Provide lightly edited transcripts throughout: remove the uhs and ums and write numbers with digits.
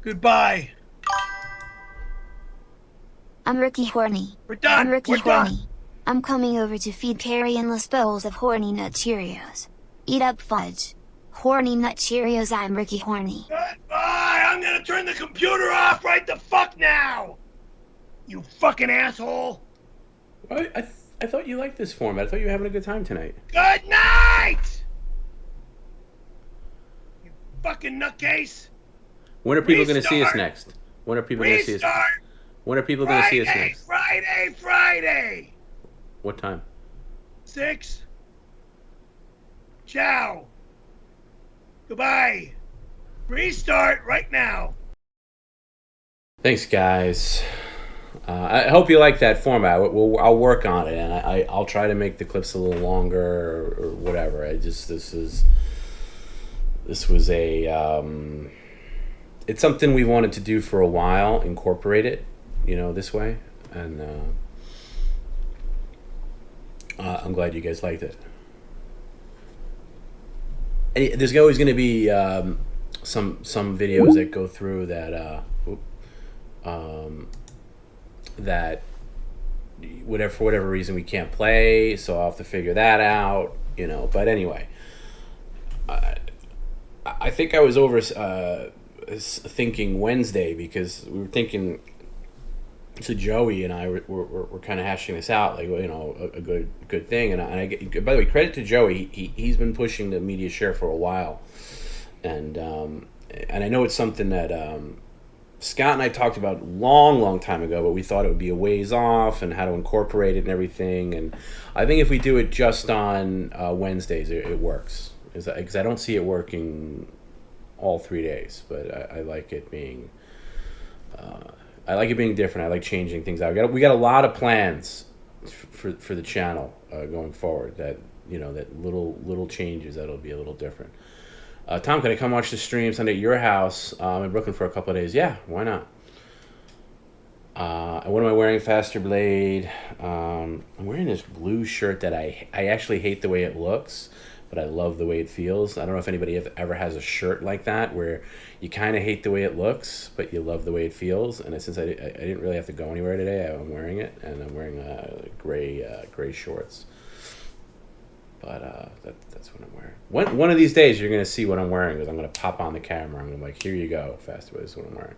Goodbye. I'm Ricky Horny. We're done. I'm Ricky We're Horny. done. I'm coming over to feed Carrie endless bowls of horny nut Cheerios. Eat up fudge. Horny nut Cheerios. I'm Ricky Horny. Goodbye. I'm gonna turn the computer off right the fuck now. You fucking asshole. I thought you liked this format. I thought you were having a good time tonight. Good night. You fucking nutcase. When are people going to see us Restart. next? When are people going to see us? Restart. When are people going to see us Friday, next? Friday. What time? 6. Ciao. Goodbye. Restart right now. Thanks, guys. I hope you like that format. I'll work on it, and I'll try to make the clips a little longer or whatever. This was a it's something we wanted to do for a while, incorporate it, this way, and I'm glad you guys liked it. And there's always going to be some videos that go through that that for whatever reason we can't play, so I'll have to figure that out, But anyway, I think I was over thinking Wednesday because we were thinking. So Joey and I were kind of hashing this out, like a good thing. And I get, by the way, credit to Joey. He's been pushing the media share for a while, and I know it's something that Scott and I talked about a long time ago, but we thought it would be a ways off and how to incorporate it and everything. And I think if we do it just on Wednesdays, it works. Because I don't see it working all 3 days, but I like it being. I like it being different. I like changing things out. We got a lot of plans for the channel going forward. That that little changes that'll be a little different. Tom, can I come watch the stream Sunday at your house in Brooklyn for a couple of days? Yeah, why not? What am I wearing? Faster Blade. I'm wearing this blue shirt that I actually hate the way it looks, but I love the way it feels. I don't know if anybody ever has a shirt like that where you kind of hate the way it looks, but you love the way it feels. And since I didn't really have to go anywhere today, I'm wearing it, and I'm wearing gray shorts. But that's what I'm wearing. One of these days, you're gonna see what I'm wearing because I'm gonna pop on the camera. I'm gonna be like, here you go, Faster Blade. This is what I'm wearing.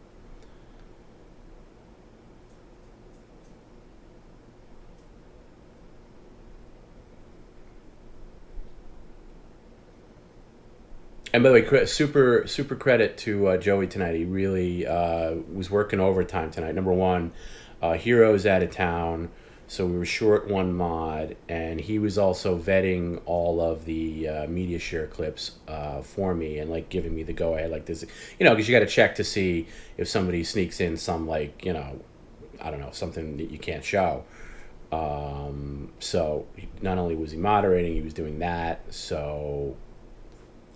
And by the way, super credit to Joey tonight. He really was working overtime tonight. Number one, Hero's out of town, so we were short one mod, and he was also vetting all of the media share clips for me and like giving me the go ahead, like this, because you got to check to see if somebody sneaks in some I don't know, something that you can't show. So not only was he moderating, he was doing that. So.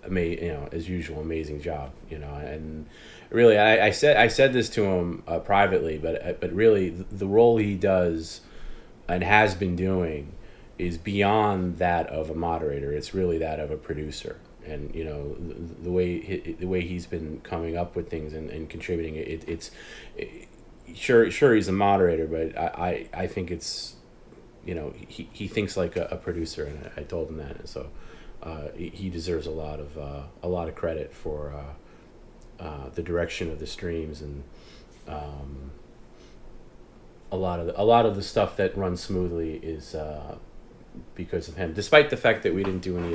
As usual, amazing job, and really, I said this to him privately, but really, the role he does and has been doing is beyond that of a moderator. It's really that of a producer, and the way he's been coming up with things and contributing. Sure he's a moderator, but I think it's he thinks like a producer, and I told him that, and so. He deserves a lot of credit for the direction of the streams and a lot of the stuff that runs smoothly is because of him. Despite the fact that we didn't do any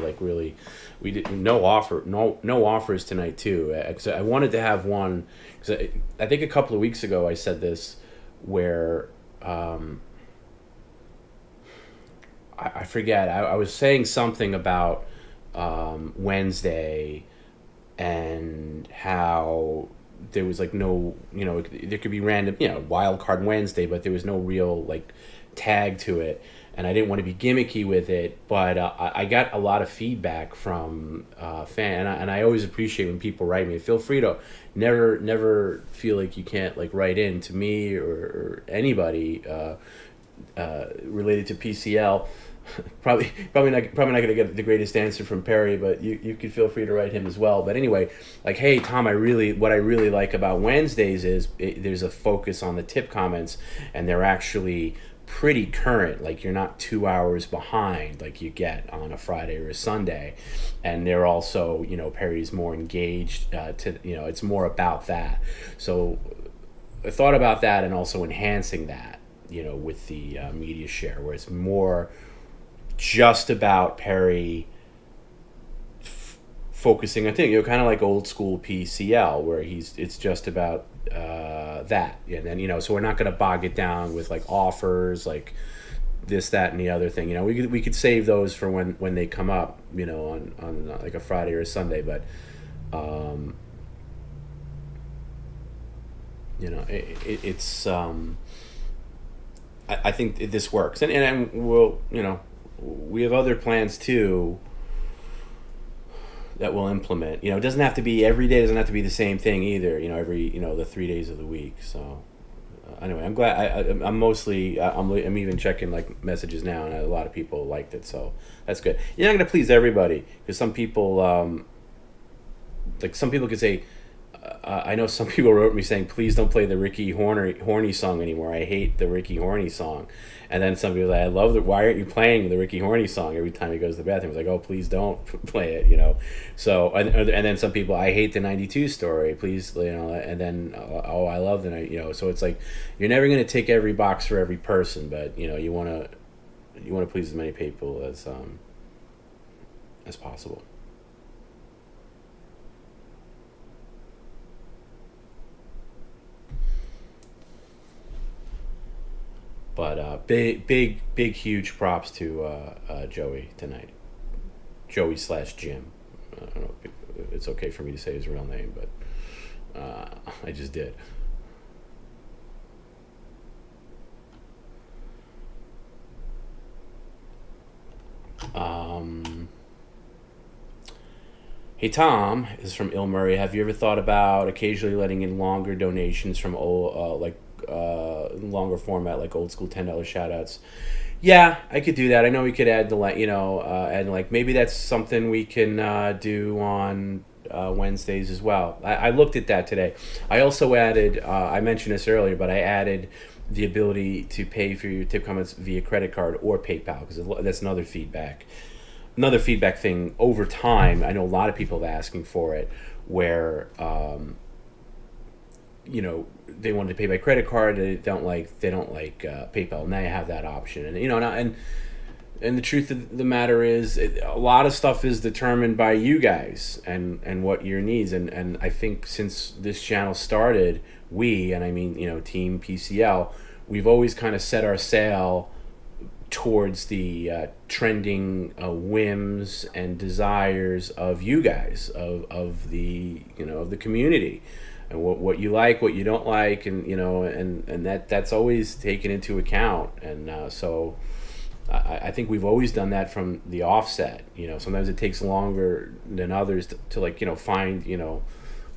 no offers tonight too. I wanted to have one because I think a couple of weeks ago I said this where. I forget. I was saying something about Wednesday and how there was like no, there could be random, wild card Wednesday, but there was no real tag to it. And I didn't want to be gimmicky with it, but I got a lot of feedback from fans, and I always appreciate when people write me. Feel free to never feel like you can't write in to me or anybody related to PCL. probably not going to get the greatest answer from Perry, but you could feel free to write him as well. But anyway, like, hey Tom, what I really like about Wednesdays is there's a focus on the tip comments, and they're actually pretty current. Like, you're not 2 hours behind like you get on a Friday or a Sunday, and they're also, Perry's more engaged. It's more about that. So I thought about that, and also enhancing that, with the media share, where it's more just about Perry focusing on things, kind of like old school PCL, where it's just about that, and then so we're not going to bog it down with like offers, like this, that, and the other thing. We could save those for when they come up, on like a Friday or a Sunday, but it's I think this works, and we'll we have other plans too that we'll implement. It doesn't have to be every day. Doesn't have to be the same thing either. Every the 3 days of the week. So anyway, I'm glad. I'm mostly. I'm even checking like messages now, and a lot of people liked it. So that's good. You're not gonna please everybody, because some people, some people could say. I know some people wrote me saying, please don't play the Ricky Horny song anymore. I hate the Ricky Horny song. And then some people were like, I love it. Why aren't you playing the Ricky Horny song every time he goes to the bathroom? It's like, oh, please don't play it, So, and then some people, I hate the 92 story, please, and then, oh, I love the night, so it's like, you're never going to tick every box for every person, but, you want to please as many people as possible. But big, huge props to Joey tonight. Joey / Jim. I don't know if it's okay for me to say his real name, but I just did. Hey Tom, this is from Il Murray. Have you ever thought about occasionally letting in longer donations from longer format, like old school $10 shout outs? Yeah, I could do that. I know we could add maybe that's something we can do on Wednesdays as well. I looked at that today. I also added, I mentioned this earlier, but I added the ability to pay for your tip comments via credit card or PayPal, because that's another feedback thing over time. I know a lot of people have asking for it, where they wanted to pay by credit card. They don't like PayPal. Now you have that option, and the truth of the matter is, a lot of stuff is determined by you guys and what your needs. And I think since this channel started, and I mean Team PCL, we've always kind of set our sail towards the trending whims and desires of you guys, of the of the community, and what you like, what you don't like, and and that's always taken into account. And so I think we've always done that from the offset. Sometimes it takes longer than others to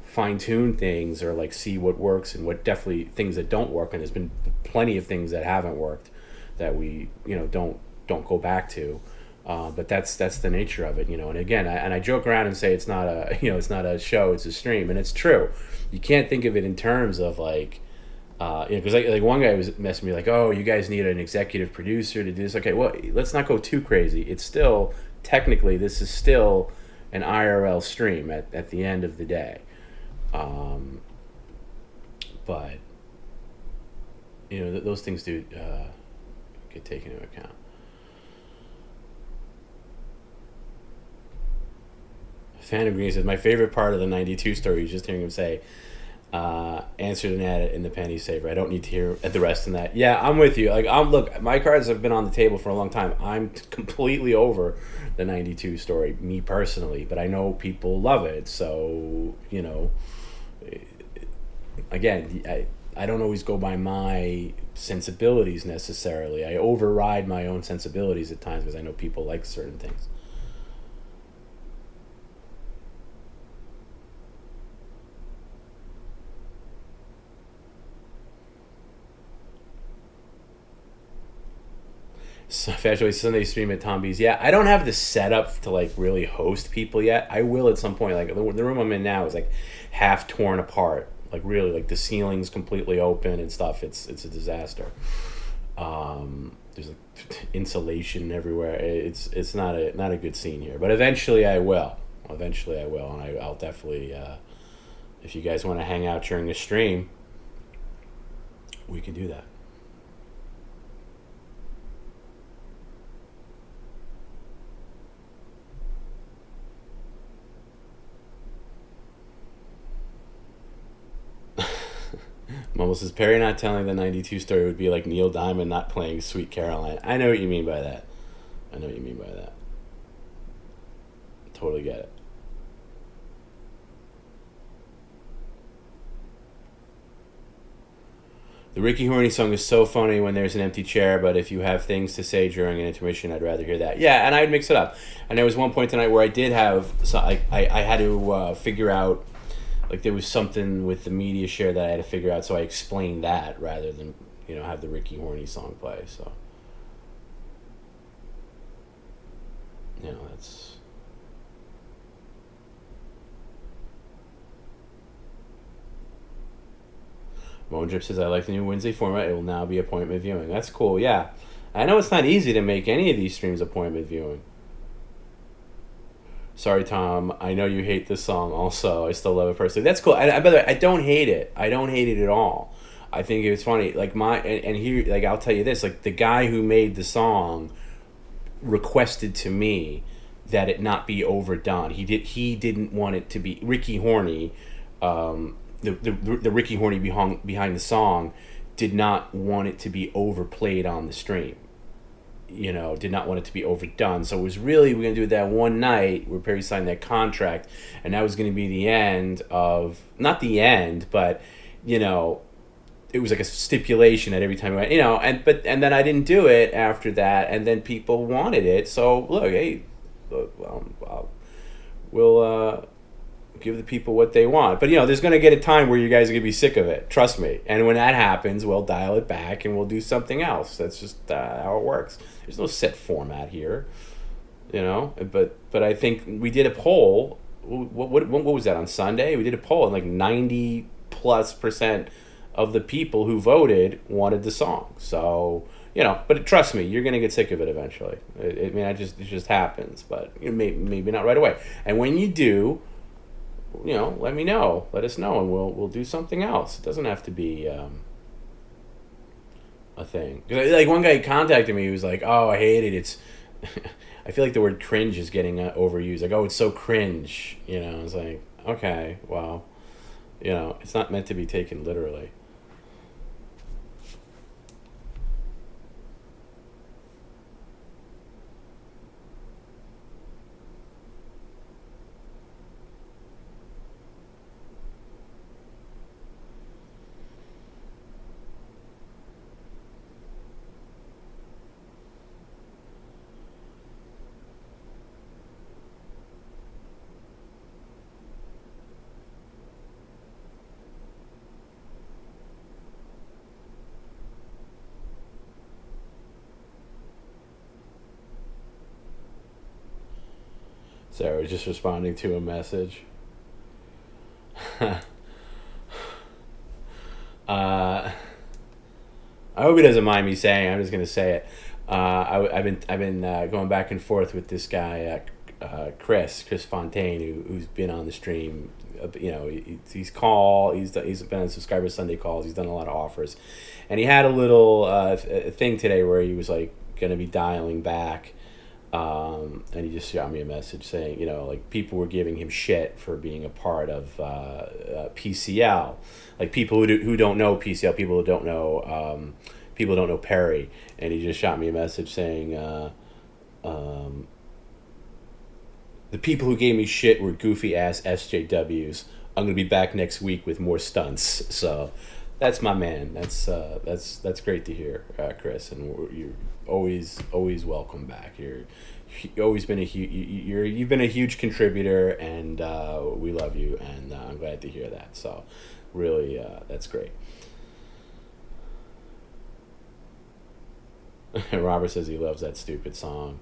fine tune things, or like see what works and what definitely things that don't work. And there's been plenty of things that haven't worked that we don't go back to, but that's the nature of it. And again, I joke around and say it's not a show, it's a stream, and it's true. You can't think of it in terms of like because like one guy was messing me like, oh, you guys need an executive producer to do this. Okay, well, let's not go too crazy. It's still technically, this is still an IRL stream at the end of the day, but those things do get taken into account. Fan of Green says, my favorite part of the 92 story is just hearing him say, answered an ad in the penny saver. I don't need to hear the rest in that. Yeah, I'm with you. Look, my cards have been on the table for a long time. I'm completely over the 92 story, me personally, but I know people love it. So, again, I don't always go by my sensibilities necessarily. I override my own sensibilities at times because I know people like certain things. So Fashion Sunday stream at TomB's. Yeah, I don't have the setup to like really host people yet. I will at some point. Like the room I'm in now is like half torn apart. Like really, like the ceiling's completely open and stuff. It's a disaster. There's like insulation everywhere. It's not a good scene here. But eventually I will. Eventually I will, and I'll definitely. If you guys want to hang out during the stream, we can do that. Mumble says, Perry not telling the 92 story would be like Neil Diamond not playing Sweet Caroline. I know what you mean by that. I know what you mean by that. Totally get it. The Ricky Horny song is so funny when there's an empty chair, but if you have things to say during an intermission, I'd rather hear that. Yeah, and I'd mix it up. And there was one point tonight where I did have, so I had to figure out, like there was something with the media share that I had to figure out, so I explained that rather than, have the Ricky Horny song play, so. That's... Mondrip says, I like the new Wednesday format. It will now be appointment viewing. That's cool, yeah. I know it's not easy to make any of these streams appointment viewing. Sorry, Tom. I know you hate this song also. I still love it personally. That's cool. By the way, I don't hate it. I don't hate it at all. I think it's funny. Like and here, like I'll tell you this. Like the guy who made the song requested to me that it not be overdone. He didn't want it to be Ricky Horny. The Ricky Horny behind the song did not want it to be overplayed on the stream. Did not want it to be overdone. So it was really, we're going to do it that one night where Perry signed that contract, and that was going to be the end of, not the end, but, it was like a stipulation that every time we went, and then I didn't do it after that, and then people wanted it. So look, hey, we'll give the people what they want. But, there's going to get a time where you guys are going to be sick of it. Trust me. And when that happens, we'll dial it back and we'll do something else. That's just how it works. There's no set format here, But I think we did a poll. What was that, on Sunday? We did a poll, and like 90+% of the people who voted wanted the song. So, but trust me, you're going to get sick of it eventually. It just happens. But maybe not right away. And when you do, let me know. Let us know, and we'll do something else. It doesn't have to be a thing. Like one guy contacted me. He was like, "Oh, I hate it. It's." I feel like the word cringe is getting overused. Like, "Oh, it's so cringe." I was like, "Okay, well, it's not meant to be taken literally." Sarah just responding to a message. I hope he doesn't mind me saying. I'm just gonna say it. I've been going back and forth with this guy, Chris Fontaine, who's been on the stream. He's been on Subscriber Sunday calls. He's done a lot of offers, and he had a little thing today where he was like going to be dialing back. And he just shot me a message saying, like people were giving him shit for being a part of PCL, like people who don't know PCL, people who don't know Perry, and he just shot me a message saying, the people who gave me shit were goofy ass SJWs. I'm gonna be back next week with more stunts. So that's my man. That's great to hear, Chris, and you're always welcome back. You've always been you've been a huge contributor, and we love you, and I'm glad to hear that. So really, that's great. Robert says he loves that stupid song.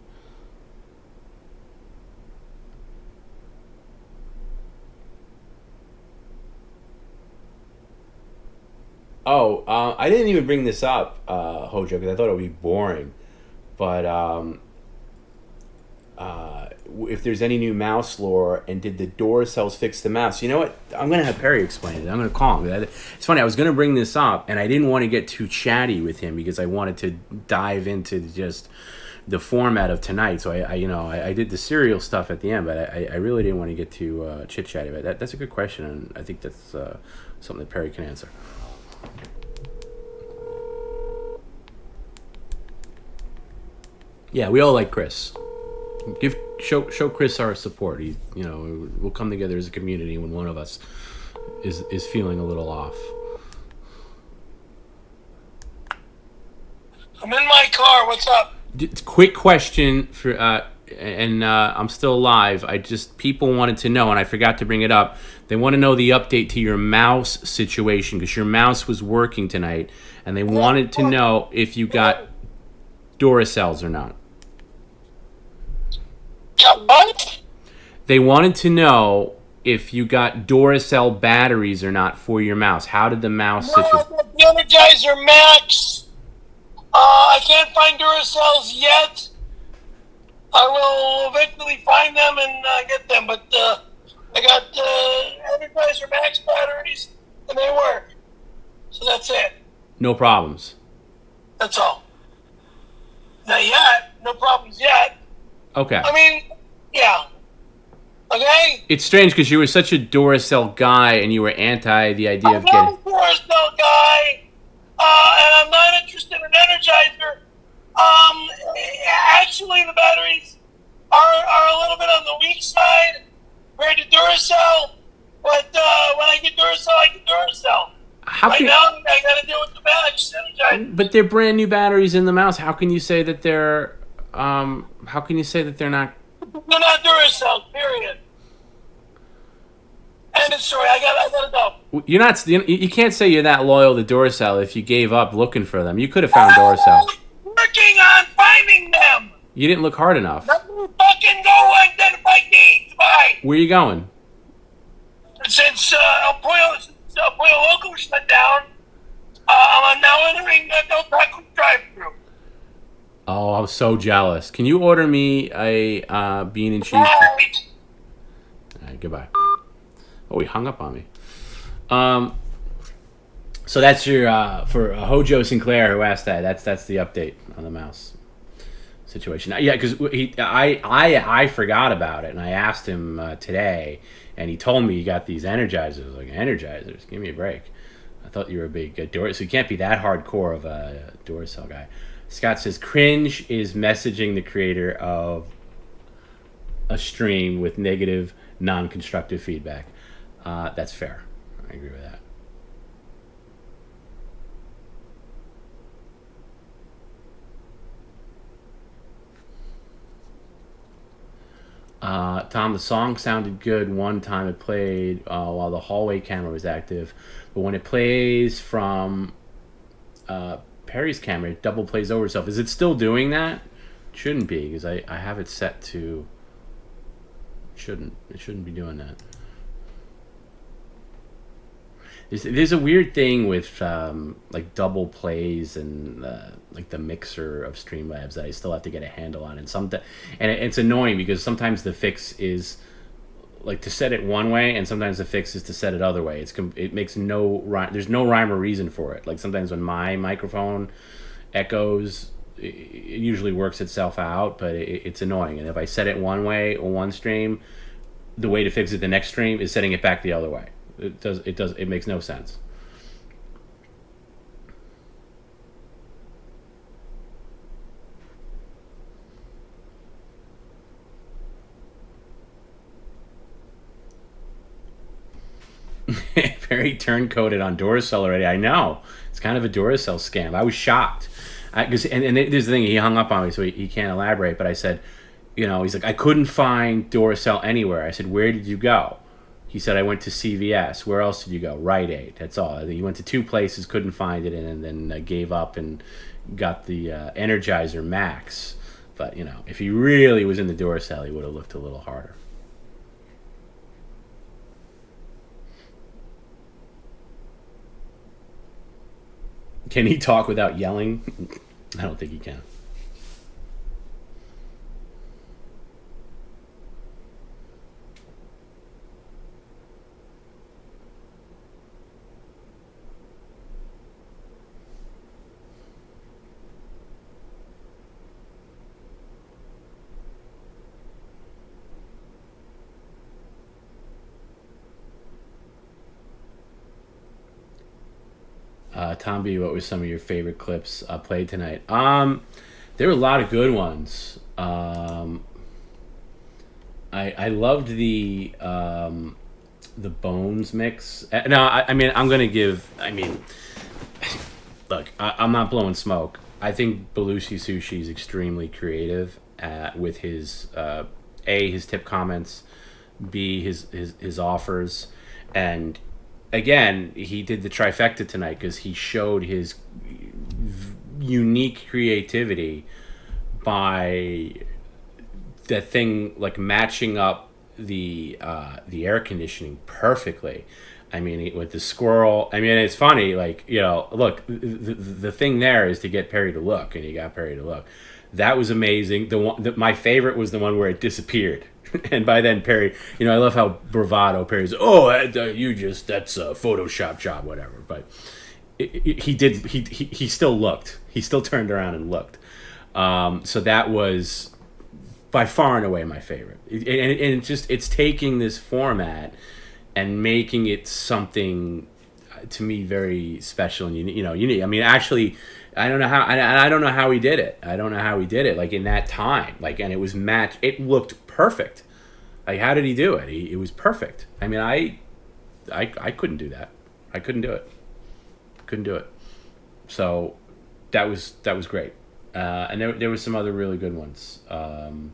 Oh, I didn't even bring this up, Hojo, because I thought it would be boring. But if there's any new mouse lore, and did the door cells fix the mouse? You know what? I'm going to have Perry explain it. I'm going to call him. It's funny. I was going to bring this up, and I didn't want to get too chatty with him because I wanted to dive into just the format of tonight. So I did the serial stuff at the end, but I really didn't want to get too chit chatty. But that's a good question, and I think that's something that Perry can answer. Yeah, we all like Chris. Show Chris our support. We'll come together as a community when one of us is feeling a little off. I'm in my car. What's up? Quick question for I'm still alive. People wanted to know, and I forgot to bring it up. They want to know the update to your mouse situation because your mouse was working tonight, and they wanted to know if you got Duracells or not. Got what? They wanted to know if you got Duracell batteries or not for your mouse. How did the mouse situation? I got the Energizer Max. I can't find Duracells yet. I will eventually find them and get them, but I got Energizer Max batteries, and they work. So that's it. No problems. That's all. Not yet. No problems yet. Okay. I mean, yeah. Okay? It's strange because you were such a Duracell guy and you were anti the idea of getting... I'm not a Duracell guy, and I'm not interested in Energizer. Actually, the batteries are a little bit on the weak side compared to Duracell, but when I get Duracell, I get Duracell. Right now, I got to deal with the Max Energizer. But they're brand new batteries in the mouse. How can you say that they're... how can you say that they're not... They're not Duracell, period. End of story. I gotta go. You're not... You can't say you're that loyal to Duracell if you gave up looking for them. You could have found Duracell. I'm working on finding them. You didn't look hard enough. Let me fucking go identify needs. Bye. Where are you going? Since El Pollo Loco shut down, I'm now entering the Del Taco drive-thru. Oh, I'm so jealous. Can you order me a bean and cheese? Right. All right, goodbye. Oh, he hung up on me. So that's your for Hojo Sinclair who asked that. That's the update on the mouse situation. Yeah, because I forgot about it and I asked him today, and he told me he got these Energizers. I was like, Energizers? Give me a break. I thought you were a big Duracell. So you can't be that hardcore of a Duracell guy. Scott says, cringe is messaging the creator of a stream with negative, non-constructive feedback. That's fair. I agree with that. Tom, the song sounded good one time it played while the hallway camera was active, but when it plays from Perry's camera, it double plays over itself. Is it still doing that? It shouldn't be, because I have it set to... It shouldn't be doing that. There's a weird thing with like double plays and like the mixer of Streamlabs that I still have to get a handle on, and it's annoying because sometimes the fix is like to set it one way, and sometimes the fix is to set it other way. It makes no rhyme. There's no rhyme or reason for it. Like sometimes when my microphone echoes, it usually works itself out, but it's annoying. And if I set it one way on one stream, the way to fix it the next stream is setting it back the other way. It makes no sense. Very turncoated on Duracell already. I know. It's kind of a Duracell scam. I was shocked. And there's the thing, he hung up on me, so he can't elaborate. But I said, he's like, I couldn't find Duracell anywhere. I said, where did you go? He said, I went to CVS. Where else did you go? Rite Aid. That's all. He went to 2 places, couldn't find it, and then gave up and got the Energizer Max. But, if he really was in the Duracell, he would have looked a little harder. Can he talk without yelling? I don't think he can. TomB, what were some of your favorite clips played tonight? There were a lot of good ones. I loved the Bones mix. No, I mean, I'm gonna give. I mean, look, I'm not blowing smoke. I think Belushi Sushi is extremely creative with his his tip comments, B, his offers, and again, he did the trifecta tonight because he showed his unique creativity by that thing like matching up the air conditioning perfectly. I mean, with the squirrel. I mean, it's funny. Like, look, the thing there is to get Perry to look, and he got Perry to look. That was amazing. My favorite was the one where it disappeared. And by then Perry, I love how bravado Perry's. That's a Photoshop job, whatever. But he still looked. He still turned around and looked. So that was by far and away my favorite. And it's taking this format and making it something to me very special and unique. I mean, actually, I don't know how he did it. I don't know how he did it. Like in that time, and it was matched. It looked perfect. Like, how did he do it? It was perfect. I mean, I couldn't do that. I couldn't do it. Couldn't do it. So that was great. And there was some other really good ones. The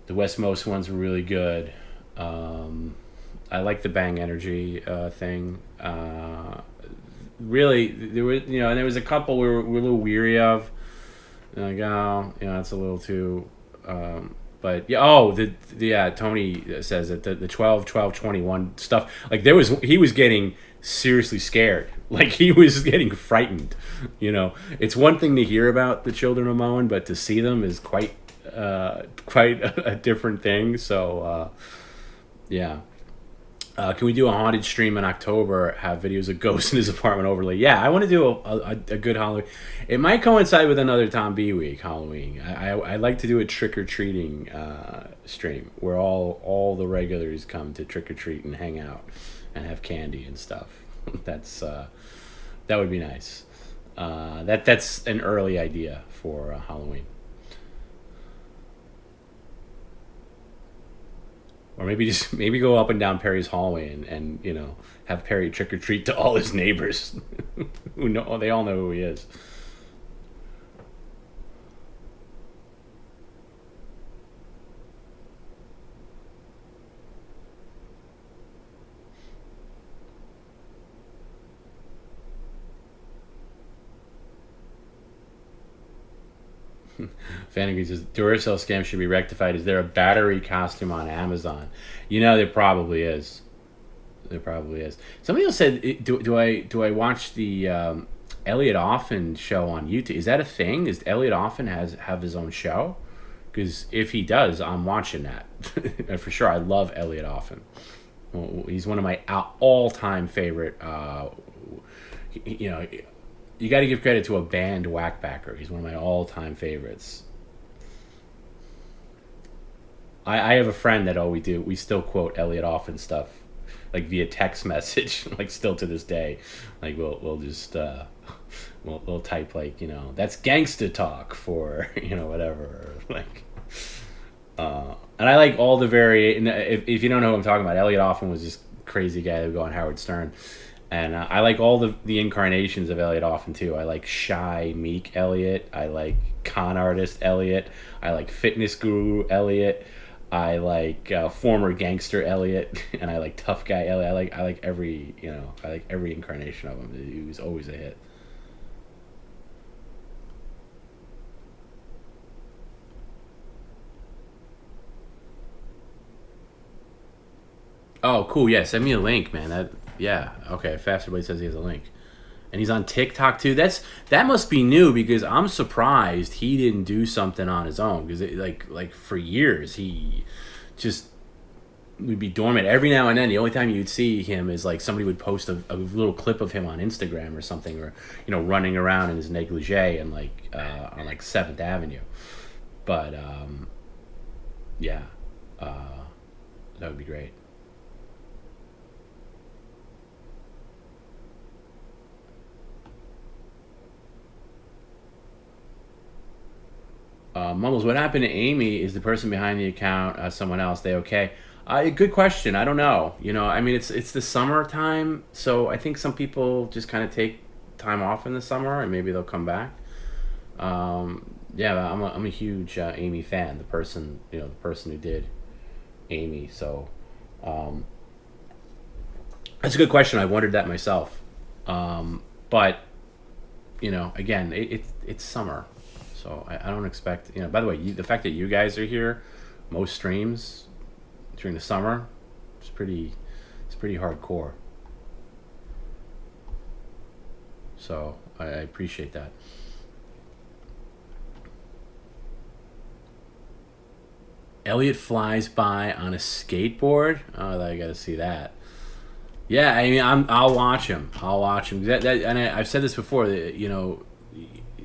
West Most ones were really good. I like the Bang Energy thing. Really, there was a couple we were a little weary of. Like, it's a little too. But yeah, Tony says that the 12, 21 stuff. Like he was getting seriously scared. Like he was getting frightened. It's one thing to hear about the children of Moen, but to see them is quite a different thing. So yeah. Can we do a haunted stream in October? Have videos of ghosts in his apartment overlay? Yeah, I want to do a good Halloween. It might coincide with another TomB week, Halloween. I like to do a trick or treating stream where all the regulars come to trick or treat and hang out and have candy and stuff. That would be nice. That's an early idea for Halloween. Or maybe go up and down Perry's hallway and have Perry trick or treat to all his neighbors, they all know who he is. Fanning says Duracell scam should be rectified. Is there a battery costume on Amazon? There probably is. There probably is. Somebody else said, do I watch the Elliot Offen show on YouTube? Is that a thing? Does Elliot Offen have his own show? Because if he does, I'm watching that for sure. I love Elliot Offen. Well, he's one of my all-time favorite. You got to give credit to a band whackbacker. He's one of my all-time favorites. I have a friend that we still quote Elliot Offen stuff, like via text message, like still to this day. Like we'll just we'll type like that's gangsta talk for whatever like. And I like all the if you don't know who I'm talking about, Elliot Offen was this crazy guy that would go on Howard Stern. And I like all the incarnations of Elliot Offen too. I like shy, meek Elliot. I like con artist Elliot. I like fitness guru Elliot. I like former gangster Elliot, and I like tough guy Elliot. I like every I like every incarnation of him. He was always a hit. Oh, cool. Yeah, send me a link, man. Yeah. Okay. Faster Blade says he has a link, and he's on TikTok too. That must be new because I'm surprised he didn't do something on his own because like for years he just would be dormant. Every now and then, the only time you'd see him is like somebody would post a little clip of him on Instagram or something, or running around in his negligee and on like 7th Avenue. But yeah, that would be great. Mumbles, what happened to Amy? Is the person behind the account someone else? They okay? Good question. I don't know. I mean, it's the summertime, so I think some people just kind of take time off in the summer, and maybe they'll come back. Yeah, I'm a huge Amy fan. The person who did Amy. So, that's a good question. I wondered that myself. But again, it's summer. So I don't expect, by the way, the fact that you guys are here, most streams during the summer, it's pretty hardcore. So I appreciate that. Elliot flies by on a skateboard. Oh, I got to see that. Yeah, I mean, I'll watch him. And I've said this before.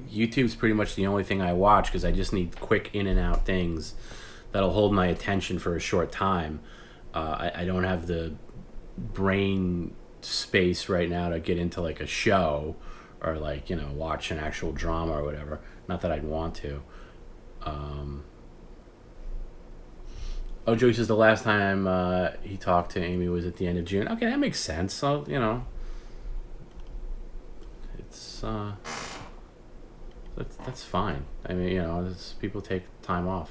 YouTube's pretty much the only thing I watch because I just need quick in and out things that'll hold my attention for a short time. I don't have the brain space right now to get into like a show or watch an actual drama or whatever. Not that I'd want to. Joey says the last time he talked to Amy was at the end of June. Okay, that makes sense. So it's that's fine. I mean, people take time off.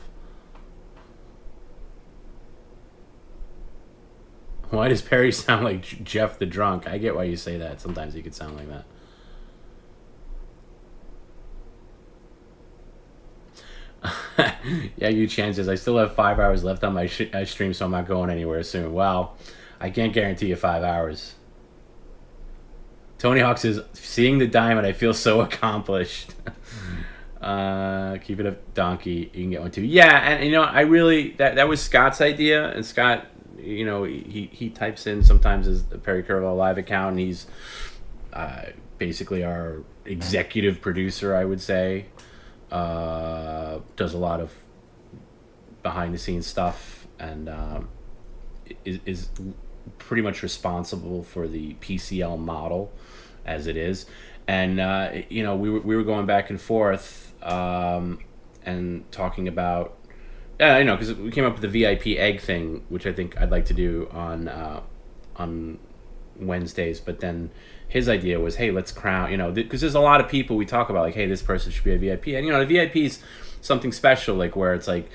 Why does Perry sound like Jeff the Drunk? I get why you say that. Sometimes he could sound like that. Yeah, you chances. I still have 5 hours left on my stream, so I'm not going anywhere soon. Well, I can't guarantee you 5 hours. Tony Hawk says, seeing the diamond, I feel so accomplished. Keep it up, Donkey. You can get one too. Yeah, and I really that was Scott's idea, and Scott, he types in sometimes as the Perry Caravello live account, and he's basically our executive producer, I would say. Does a lot of behind the scenes stuff, and is pretty much responsible for the PCL model as it is. And we were going back and forth and talking about because we came up with the VIP egg thing, which I think I'd like to do on Wednesdays. But then his idea was, hey, let's crown, because there's a lot of people we talk about, like, hey, this person should be a VIP, and the VIP is something special, like where it's like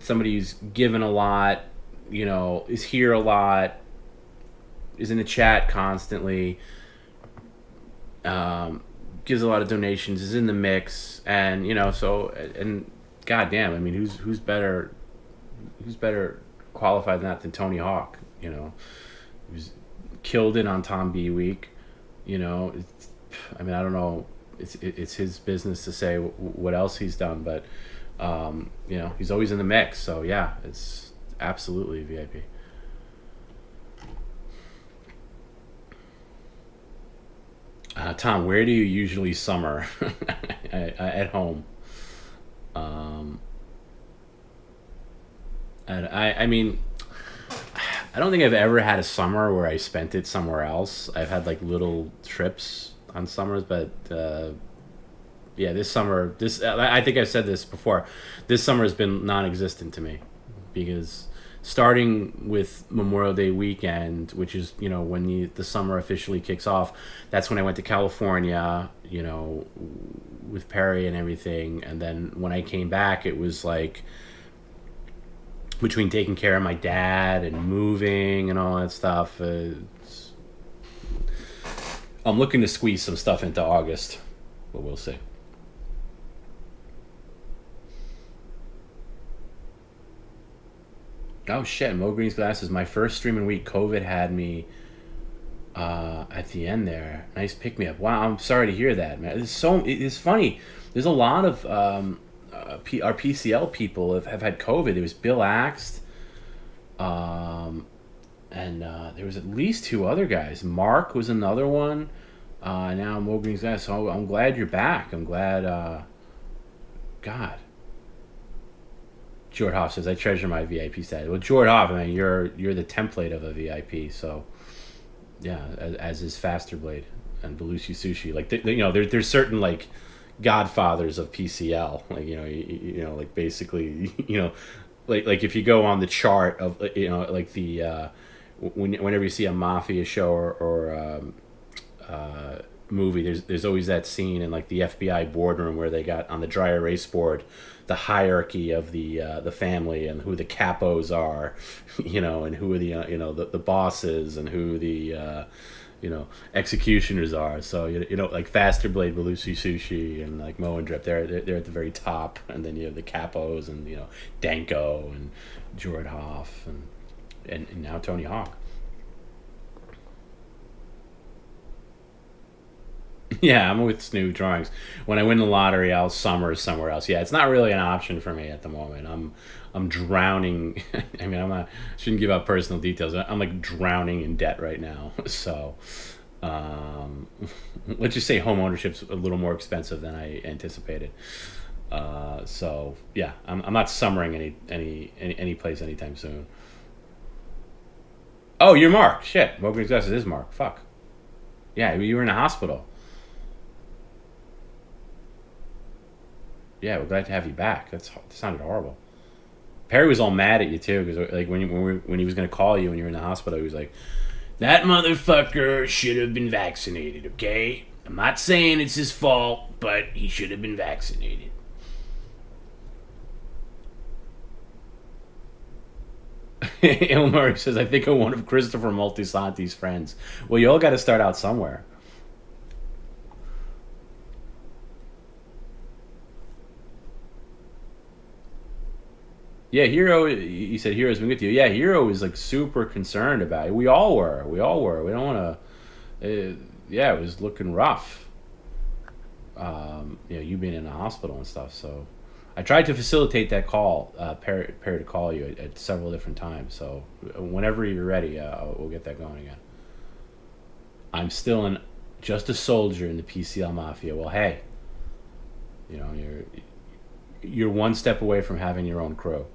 somebody who's given a lot, is here a lot, is in the chat constantly, gives a lot of donations, is in the mix, and and goddamn, I mean, who's better qualified than Tony Hawk? He was killed it on TomB week. I mean, I don't know. It's his business to say what else he's done, but he's always in the mix. So yeah, it's absolutely VIP. Tom, where do you usually summer? At home. And I mean, I don't think I've ever had a summer where I spent it somewhere else. I've had like little trips on summers, but yeah, this summer, I think I've said this before. This summer has been non-existent to me because starting with Memorial Day weekend, which is when the summer officially kicks off, that's when I went to California, with Perry and everything, and then when I came back, it was like between taking care of my dad and moving and all that stuff, I'm looking to squeeze some stuff into August, but we'll see. Oh shit, Mo Green's glasses. My first streaming week, COVID had me at the end there. Nice pick me up. Wow, I'm sorry to hear that, man. It's funny. There's a lot of our PCL people have had COVID. There was Bill Axt, and there was at least 2 other guys. Mark was another one. Now Mo Green's glasses. So I'm glad you're back. I'm glad. God. Jord Hoff says, I treasure my VIP status. Well, Jord Hoff, I mean, you're the template of a VIP, so yeah, as is Faster Blade and Belushi Sushi. Like, there's certain, like, godfathers of PCL. Like, you know, like, basically, like if you go on the chart of, like the, whenever you see a mafia show or movie, there's always that scene in, like, the FBI boardroom where they got on the dry erase board the hierarchy of the family and who the capos are, and who are the the bosses and who the executioners are. So like Faster Blade, Belushi Sushi, and like Mo and Drip, they're at the very top, and then you have the capos and Danko and Jord Hoff and now Tony Hawk. Yeah, I'm with Snoo Drawings. When I win the lottery, I'll summer somewhere else. Yeah, it's not really an option for me at the moment. I'm drowning. I mean, shouldn't give out personal details. I'm like drowning in debt right now. So, let's just say home ownership's a little more expensive than I anticipated. So yeah, I'm not summering any place anytime soon. Oh, you're Mark. Shit, Mogan Glasses is Mark. Fuck. Yeah, you were in the hospital. Yeah, we're glad to have you back. That sounded horrible. Perry was all mad at you too, because like when he was gonna call you when you were in the hospital, he was like, "That motherfucker should have been vaccinated." Okay, I'm not saying it's his fault, but he should have been vaccinated. Il Murray says, "I think I'm one of Christopher Moltisanti's friends." Well, you all got to start out somewhere. Yeah, Hero. You said Hero's been with you. Yeah, Hero is like super concerned about it. We all were. We don't want to. Yeah, it was looking rough. You being in the hospital and stuff. So, I tried to facilitate that call, Perry to call you at several different times. So, whenever you're ready, we'll get that going again. I'm still just a soldier in the PCL Mafia. Well, hey, you're one step away from having your own crew.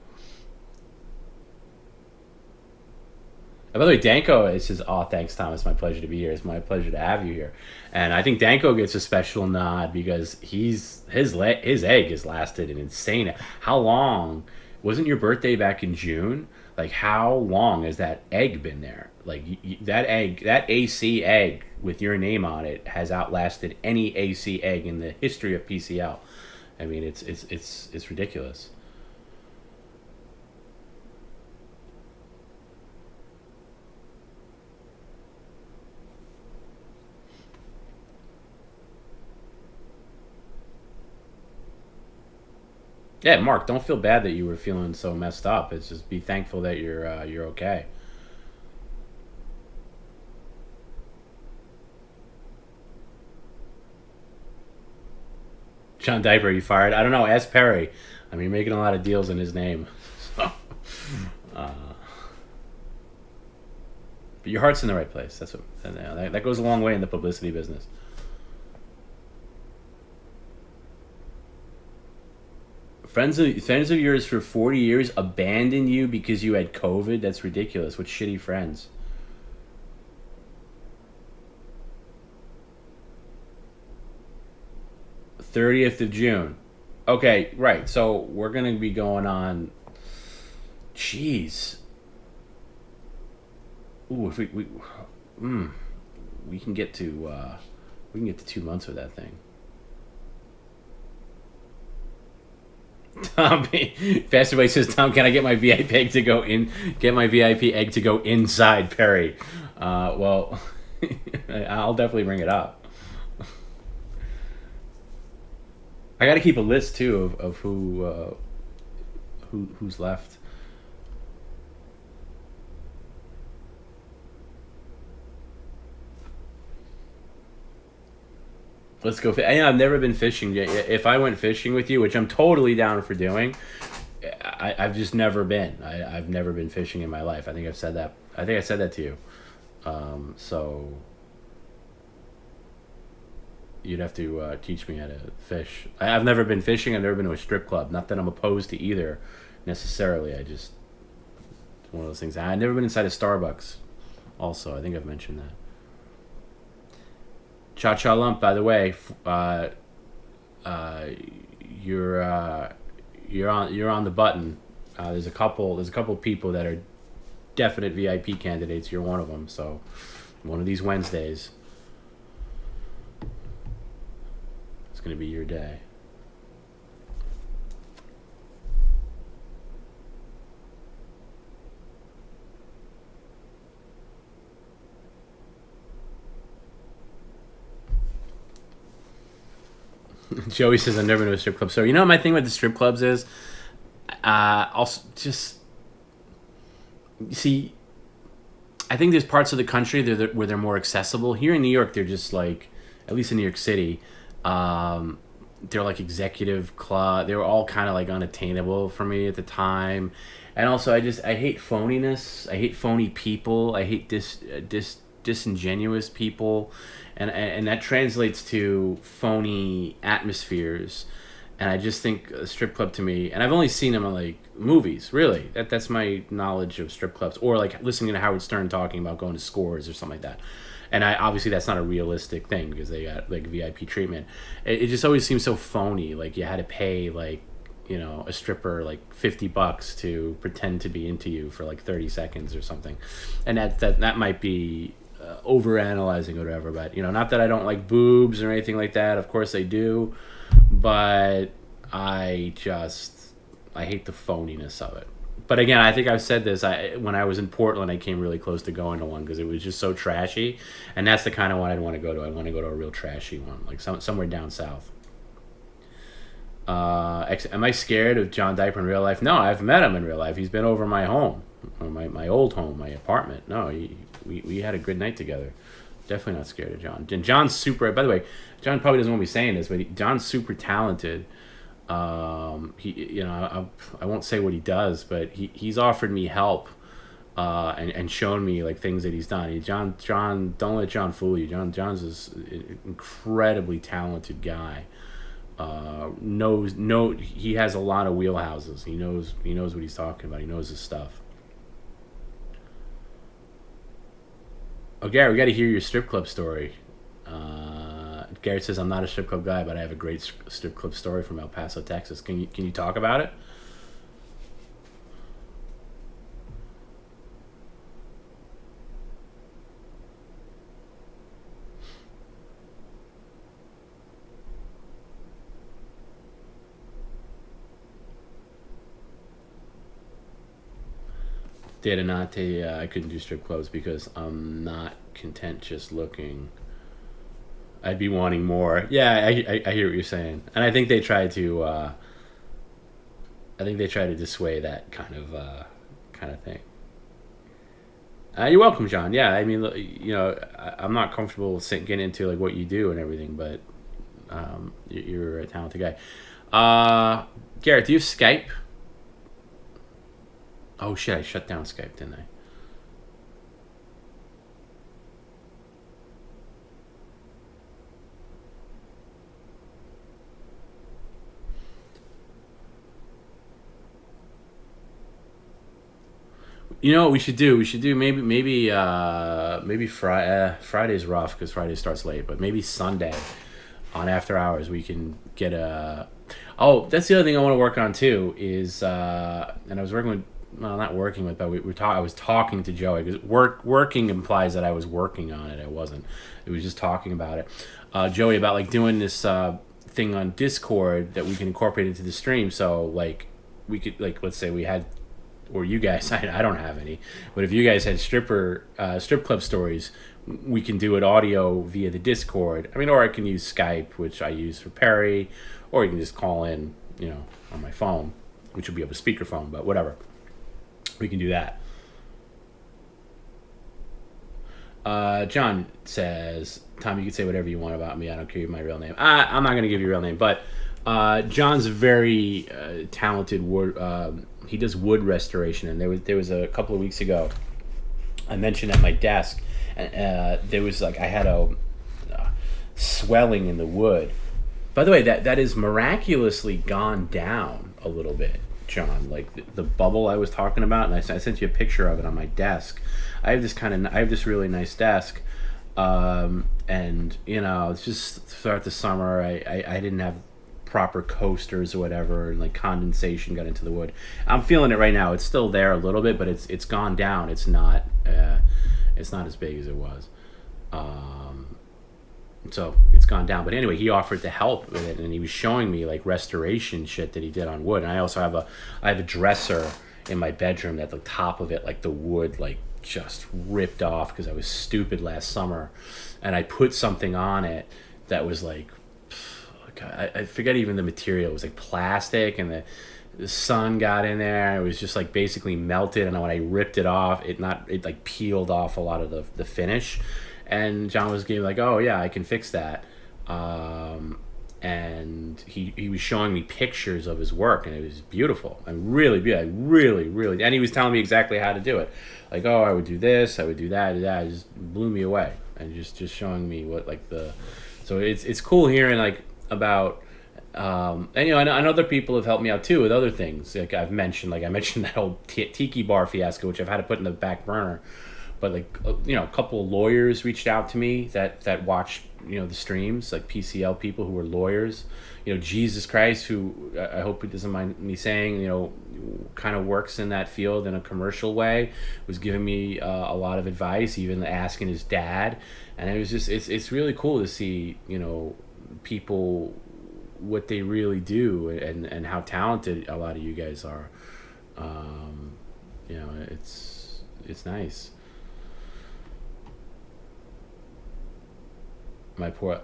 And by the way, Danko, it says, "Oh, thanks, Thomas. My pleasure to be here. It's my pleasure to have you here." And I think Danko gets a special nod because his egg has lasted an insane. How long? Wasn't your birthday back in June? Like, how long has that egg been there? Like, that egg, that AC egg with your name on it, has outlasted any AC egg in the history of PCL. I mean, it's ridiculous. Yeah, Mark, don't feel bad that you were feeling so messed up. It's just be thankful that you're okay. John Diaper, you fired? I don't know. Ask Perry. I mean, you're making a lot of deals in his name. So, but your heart's in the right place. That's what that goes a long way in the publicity business. Friends of yours for 40 years abandoned you because you had COVID? That's ridiculous. What shitty friends. '30th of June. Okay, right. So we're going to be going on. Jeez. Ooh, if we can get to 2 months with that thing. Tom, Faster Way says, Tom, can I get my VIP egg to go in? Get my VIP egg to go inside Perry. Well, I'll definitely bring it up. I got to keep a list too of who's left. Let's go. I've never been fishing yet. If I went fishing with you, which I'm totally down for doing, I've just never been. I've never been fishing in my life. I think I've said that. I think I said that to you. So you'd have to teach me how to fish. I've never been fishing. I've never been to a strip club. Not that I'm opposed to either, necessarily. It's one of those things. I've never been inside a Starbucks. Also, I think I've mentioned that. Cha Cha Lump, by the way, you're on the button. There's a couple people that are definite VIP candidates. You're one of them. So one of these Wednesdays, it's gonna be your day. Joey says, I've never been to a strip club. So, you know what my thing with the strip clubs is? Also, just... See, I think there's parts of the country where they're more accessible. Here in New York, they're just like... At least in New York City, they're like executive club. They were all kind of like unattainable for me at the time. And also, I hate phoniness. I hate phony people. I hate disingenuous people. And that translates to phony atmospheres, and I just think a strip club to me, and I've only seen them in like movies, really. That's my knowledge of strip clubs, or like listening to Howard Stern talking about going to Scores or something like that. And obviously that's not a realistic thing because they got like VIP treatment. It just always seems so phony. Like you had to pay like, you know, a stripper like $50 to pretend to be into you for like 30 seconds or something, and that might be overanalyzing or whatever, but you know, not that I don't like boobs or anything like that. Of course I do, but I hate the phoniness of it. But again, I think I've said this. When I was in Portland, I came really close to going to one because it was just so trashy, and that's the kind of one I'd want to go to. I want to go to a real trashy one, like somewhere down south. Am I scared of John Diper in real life? No, I've met him in real life. He's been over my home, or my old home, my apartment. No, we had a good night together. Definitely not scared of John. And John's super. By the way, John probably doesn't want me saying this, but John's super talented. He, I won't say what he does, but he's offered me help, and shown me like things that he's done. John, don't let John fool you. John's this incredibly talented guy. He has a lot of wheelhouses. He knows what he's talking about. He knows his stuff. Oh, Gary, we got to hear your strip club story. Garrett says, I'm not a strip club guy, but I have a great strip club story from El Paso, Texas. Can you talk about it? Detonate, I couldn't do strip clubs because I'm not content just looking. I'd be wanting more. Yeah, I hear what you're saying, and I think they try to. Dissuade that kind of thing. You're welcome, John. Yeah, I mean, I'm not comfortable getting into like what you do and everything, but you're a talented guy. Garrett, do you have Skype? Oh shit, I shut down Skype, didn't I? You know what we should do? We should do maybe Friday's rough because Friday starts late, but maybe Sunday on after hours we can get a. Oh, that's the other thing I want to work on too is and I was working with. Well, not working with, but I was talking to Joey because working implies that I was working on it. I wasn't. It was just talking about it. Joey, about like doing this thing on Discord that we can incorporate into the stream. So like we could, like, let's say we had, or you guys, I don't have any, but if you guys had strip club stories, we can do it audio via the Discord. I mean, or I can use Skype, which I use for Perry, or you can just call in, you know, on my phone, which will be over speakerphone, but whatever. We can do that. John says, Tom, you can say whatever you want about me. I don't give you my real name. I'm not going to give you a real name, but John's a very talented wood. He does wood restoration, and there was a couple of weeks ago, I mentioned at my desk, there was like, I had a swelling in the wood. By the way, that is miraculously gone down a little bit, John. Like the bubble I was talking about, and I sent you a picture of it on my desk. I have this really nice desk, and you know, it's just throughout the summer, I didn't have proper coasters or whatever, and like condensation got into the wood. I'm feeling it right now. It's still there a little bit, but it's gone down. It's not as big as it was. So it's gone down. But anyway, he offered to help with it, and he was showing me like restoration shit that he did on wood. And I also have a dresser in my bedroom that the top of it, like the wood, like just ripped off because I was stupid last summer, and I put something on it that was like I forget even the material. It was like plastic, and the sun got in there. It was just like basically melted, and when I ripped it off, it like peeled off a lot of the finish. And John was giving like, oh yeah, I can fix that. And he was showing me pictures of his work, and it was beautiful and really beautiful, really. And he was telling me exactly how to do it. Like, oh, I would do this, I would do that. It just blew me away, and just showing me what like so it's cool hearing like about. And you know, and other people have helped me out too with other things. Like I mentioned that whole tiki bar fiasco, which I've had to put in the back burner. But like you know, a couple of lawyers reached out to me that watch, you know, the streams, like PCL people who are lawyers. You know, Jesus Christ, who I hope he doesn't mind me saying, you know, kind of works in that field in a commercial way, was giving me a lot of advice, even asking his dad. And it was just it's really cool to see, you know, people, what they really do, and how talented a lot of you guys are. You know, it's nice. My poor.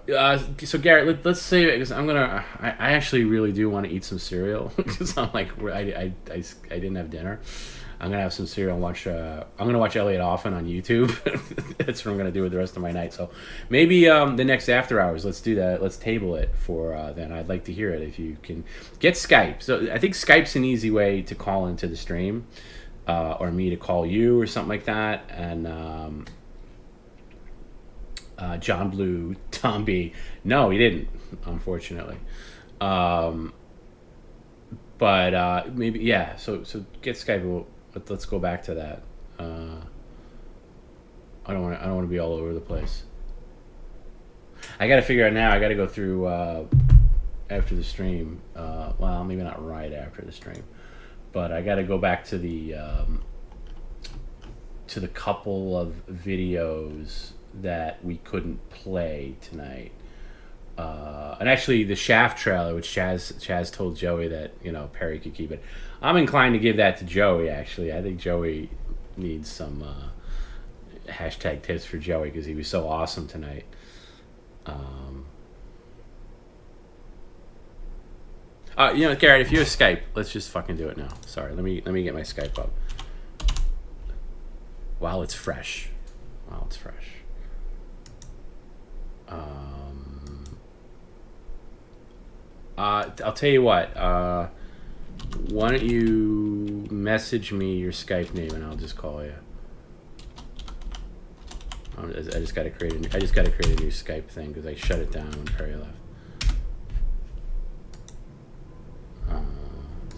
So Garrett, let's say, because I actually really do want to eat some cereal because I'm like I didn't have dinner. I'm gonna have some cereal and watch. I'm gonna watch Elliot Offen on YouTube. That's what I'm gonna do with the rest of my night. So maybe the next after hours, let's do that. Let's table it for then. I'd like to hear it if you can get Skype. So I think Skype's an easy way to call into the stream, or me to call you or something like that, and. John Blue, TomB. No, he didn't, unfortunately. But maybe, yeah. So get Skype. Let's go back to that. I don't want to be all over the place. I got to figure out now. I got to go through after the stream. Well, maybe not right after the stream, but I got to go back to the couple of videos that we couldn't play tonight, and actually the Shaft trailer, which Chaz told Joey that, you know, Perry could keep it. I'm inclined to give that to Joey. Actually, I think Joey needs some hashtag tips for Joey because he was so awesome tonight. You know, Garrett, if you have Skype, let's just fucking do it now. Sorry, let me get my Skype up while it's fresh. I'll tell you what. Why don't you message me your Skype name and I'll just call you. I just gotta create a new Skype thing because I shut it down when Perry left.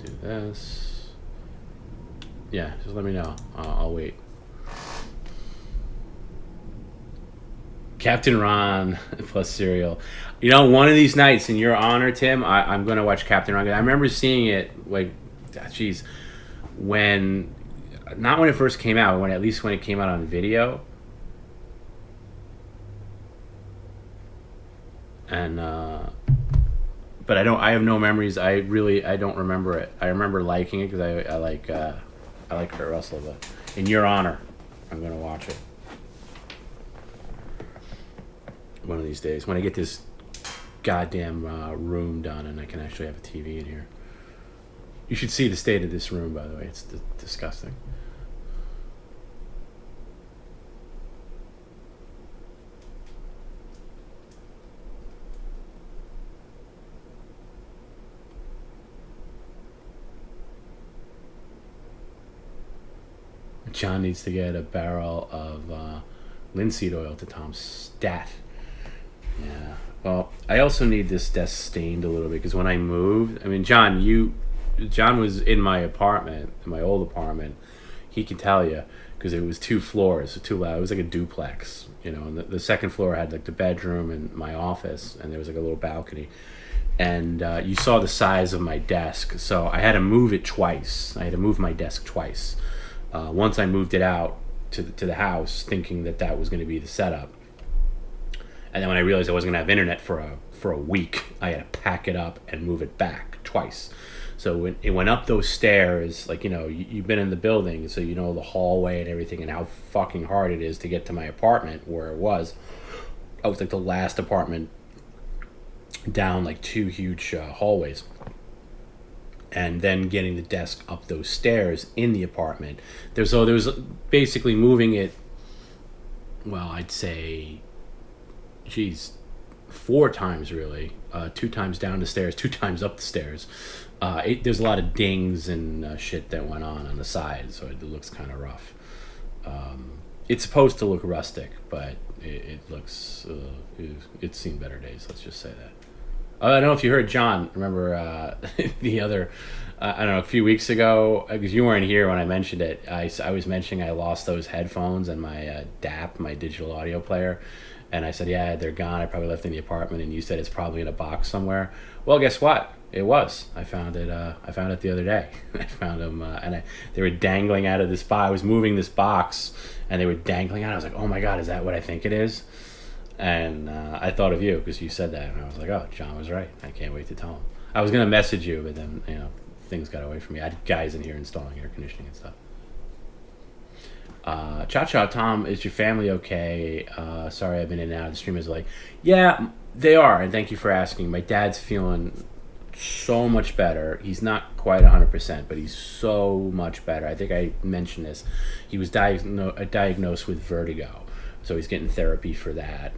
Do this. Yeah, just let me know. I'll wait. Captain Ron plus cereal. You know, one of these nights, in your honor, Tim, I'm going to watch Captain Ron. I remember seeing it, like, geez, not when it first came out, at least when it came out on video. And but I have no memories. I don't remember it. I remember liking it because I like Kurt Russell. But in your honor, I'm gonna watch it one of these days when I get this goddamn room done and I can actually have a TV in here. You should see the state of this room, by the way. It's disgusting. John needs to get a barrel of linseed oil to Tom's stat. Yeah. Well, I also need this desk stained a little bit because when I moved, I mean, John was in my apartment, in my old apartment. He can tell you because it was 2 floors, too loud. It was like a duplex, you know. And the second floor had like the bedroom and my office, and there was like a little balcony. And you saw the size of my desk, so I had to move it twice. I had to move my desk twice. Once I moved it out to the house, thinking that was going to be the setup, and then when I realized I wasn't going to have internet for a week, I had to pack it up and move it back twice. So when it went up those stairs, like, you know, you've been in the building, so you know the hallway and everything, and how fucking hard it is to get to my apartment where it was. I was like the last apartment down, like 2 huge hallways. And then getting the desk up those stairs in the apartment. There was basically moving it, well, I'd say, 4 times really. 2 times down the stairs, 2 times up the stairs. There's a lot of dings and shit that went on the side, so it looks kind of rough. It's supposed to look rustic, but it looks, it's seen better days, let's just say that. I don't know if you heard John. Remember the other, I don't know, a few weeks ago, because you weren't here when I mentioned it. I was mentioning I lost those headphones and my DAP, my digital audio player, and I said, yeah, they're gone. I probably left in the apartment, and you said it's probably in a box somewhere. Well, guess what? It was. I found it. I found it the other day. I found them, and they were dangling out of this box. I was moving this box, and they were dangling out. I was like, oh my god, is that what I think it is? And I thought of you because you said that, and I was like, oh, John was right. I can't wait to tell him. I was going to message you, but then, you know, things got away from me. I had guys in here installing air conditioning and stuff. Cha-Cha, Tom, is your family okay? Sorry I've been in and out. The stream is like, yeah, they are, and thank you for asking. My dad's feeling so much better. He's not quite 100%, but he's so much better. I think I mentioned this. He was diagnosed with vertigo, so he's getting therapy for that.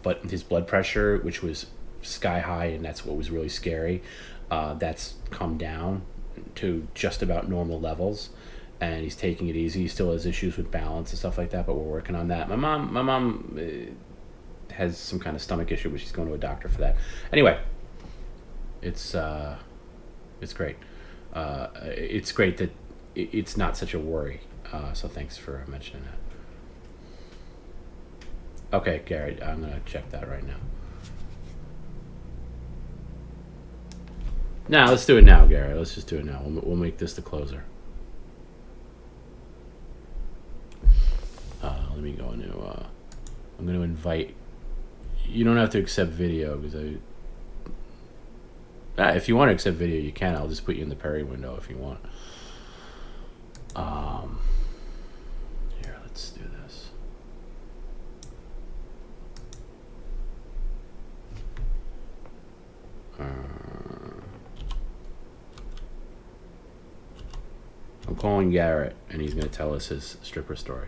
But his blood pressure, which was sky high, and that's what was really scary, that's come down to just about normal levels, and he's taking it easy. He still has issues with balance and stuff like that, but we're working on that. My mom has some kind of stomach issue, but she's going to a doctor for that. Anyway, it's great. It's great that it's not such a worry. So thanks for mentioning that. Okay, Gary, I'm going to check that right now. Now, let's do it now, Gary. Let's just do it now. We'll make this the closer. Let me go into... I'm going to invite... You don't have to accept video, because if you want to accept video, you can. I'll just put you in the Perry window if you want. Here, let's do this. I'm calling Garrett, and he's going to tell us his stripper story.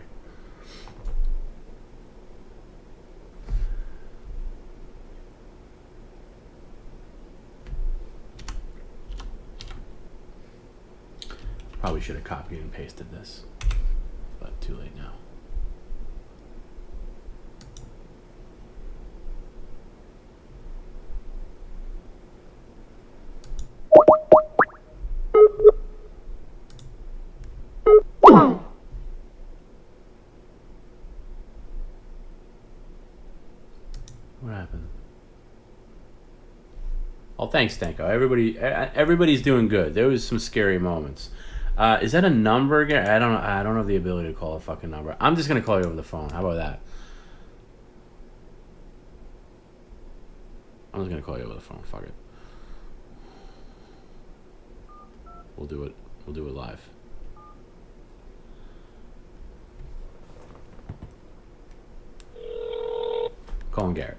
Probably should have copied and pasted this, but too late now. What happened? Oh, thanks, Stanko. Everybody's doing good. There was some scary moments. Is that a number again? I don't know. I don't have the ability to call a fucking number. I'm just gonna call you over the phone. How about that? I'm just gonna call you over the phone. Fuck it. We'll do it. We'll do it live. Calling Garrett.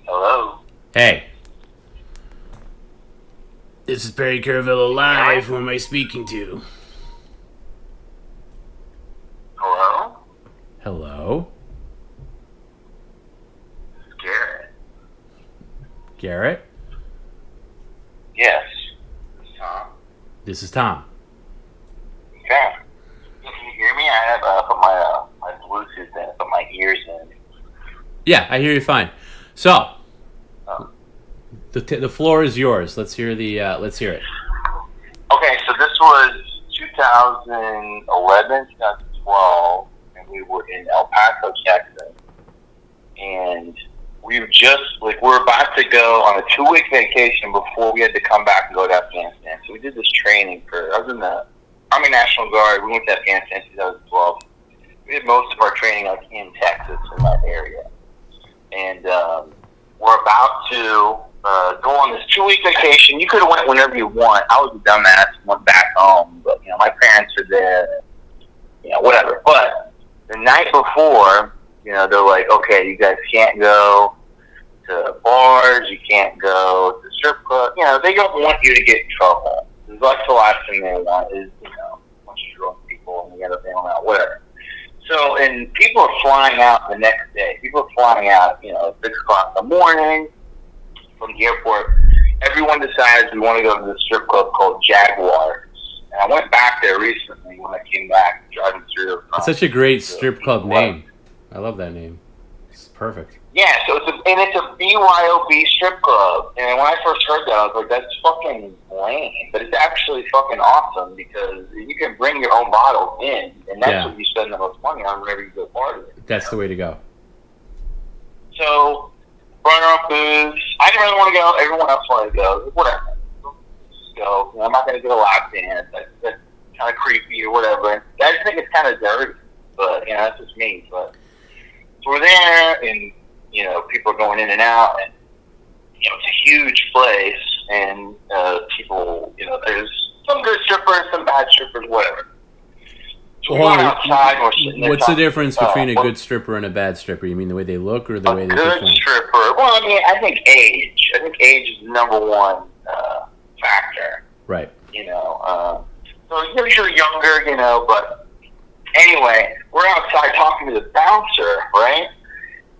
Hello. Hey. This is Perry Caravello live. Who am I speaking to? Hello? Hello? It's Garrett. Garrett? Yes. It's Tom. This is Tom. Okay. Can you hear me? I have put my Bluetooth in, put my ears in. Yeah, I hear you fine. So, Oh. the floor is yours. Let's hear it. Okay, so this was 2011, 2012, and we were in El Paso, Texas. And we were we're about to go on a 2-week vacation before we had to come back and go to Afghanistan. So we did this training I was in the Army National Guard. We went to Afghanistan in 2012. We did most of our training in Texas, in that area. And we're about to go on this 2-week vacation. You could have went whenever you want. I was a dumbass and went back home, but my parents are there. Whatever. But the night before, they're like, okay, you guys can't go to bars. You can't go to strip clubs. They don't want you to get in trouble. That's the last thing they want is a bunch of drunk people and you got to bail them out. Whatever. So, and people are flying out the next day. People are flying out, 6 o'clock in the morning from the airport. Everyone decides we want to go to this strip club called Jaguars. And I went back there recently when I came back driving through. It's such a great strip club name. I love that name. It's perfect. Yeah, so it's a BYOB strip club. And when I first heard that, I was like, that's fucking lame. But it's actually fucking awesome because you can bring your own bottles in, and that's what you spend the most money on whenever you go party. That's the way to go. So, brought our own booze. I didn't really want to go. Everyone else wanted to go. Whatever. Just go. I'm not going to get a lap dance. That's kind of creepy or whatever. I just think it's kind of dirty. But, that's just me. But, so we're there, and people are going in and out, and it's a huge place, and people, there's some good strippers, some bad strippers, whatever. So Hold on. outside, we're sitting there What's the talking, difference between a good stripper and a bad stripper? You mean the way they look or the way they perform? A good stripper. Well, I think age. I think age is the number one factor. Right. So you're younger, but anyway, we're outside talking to the bouncer, right?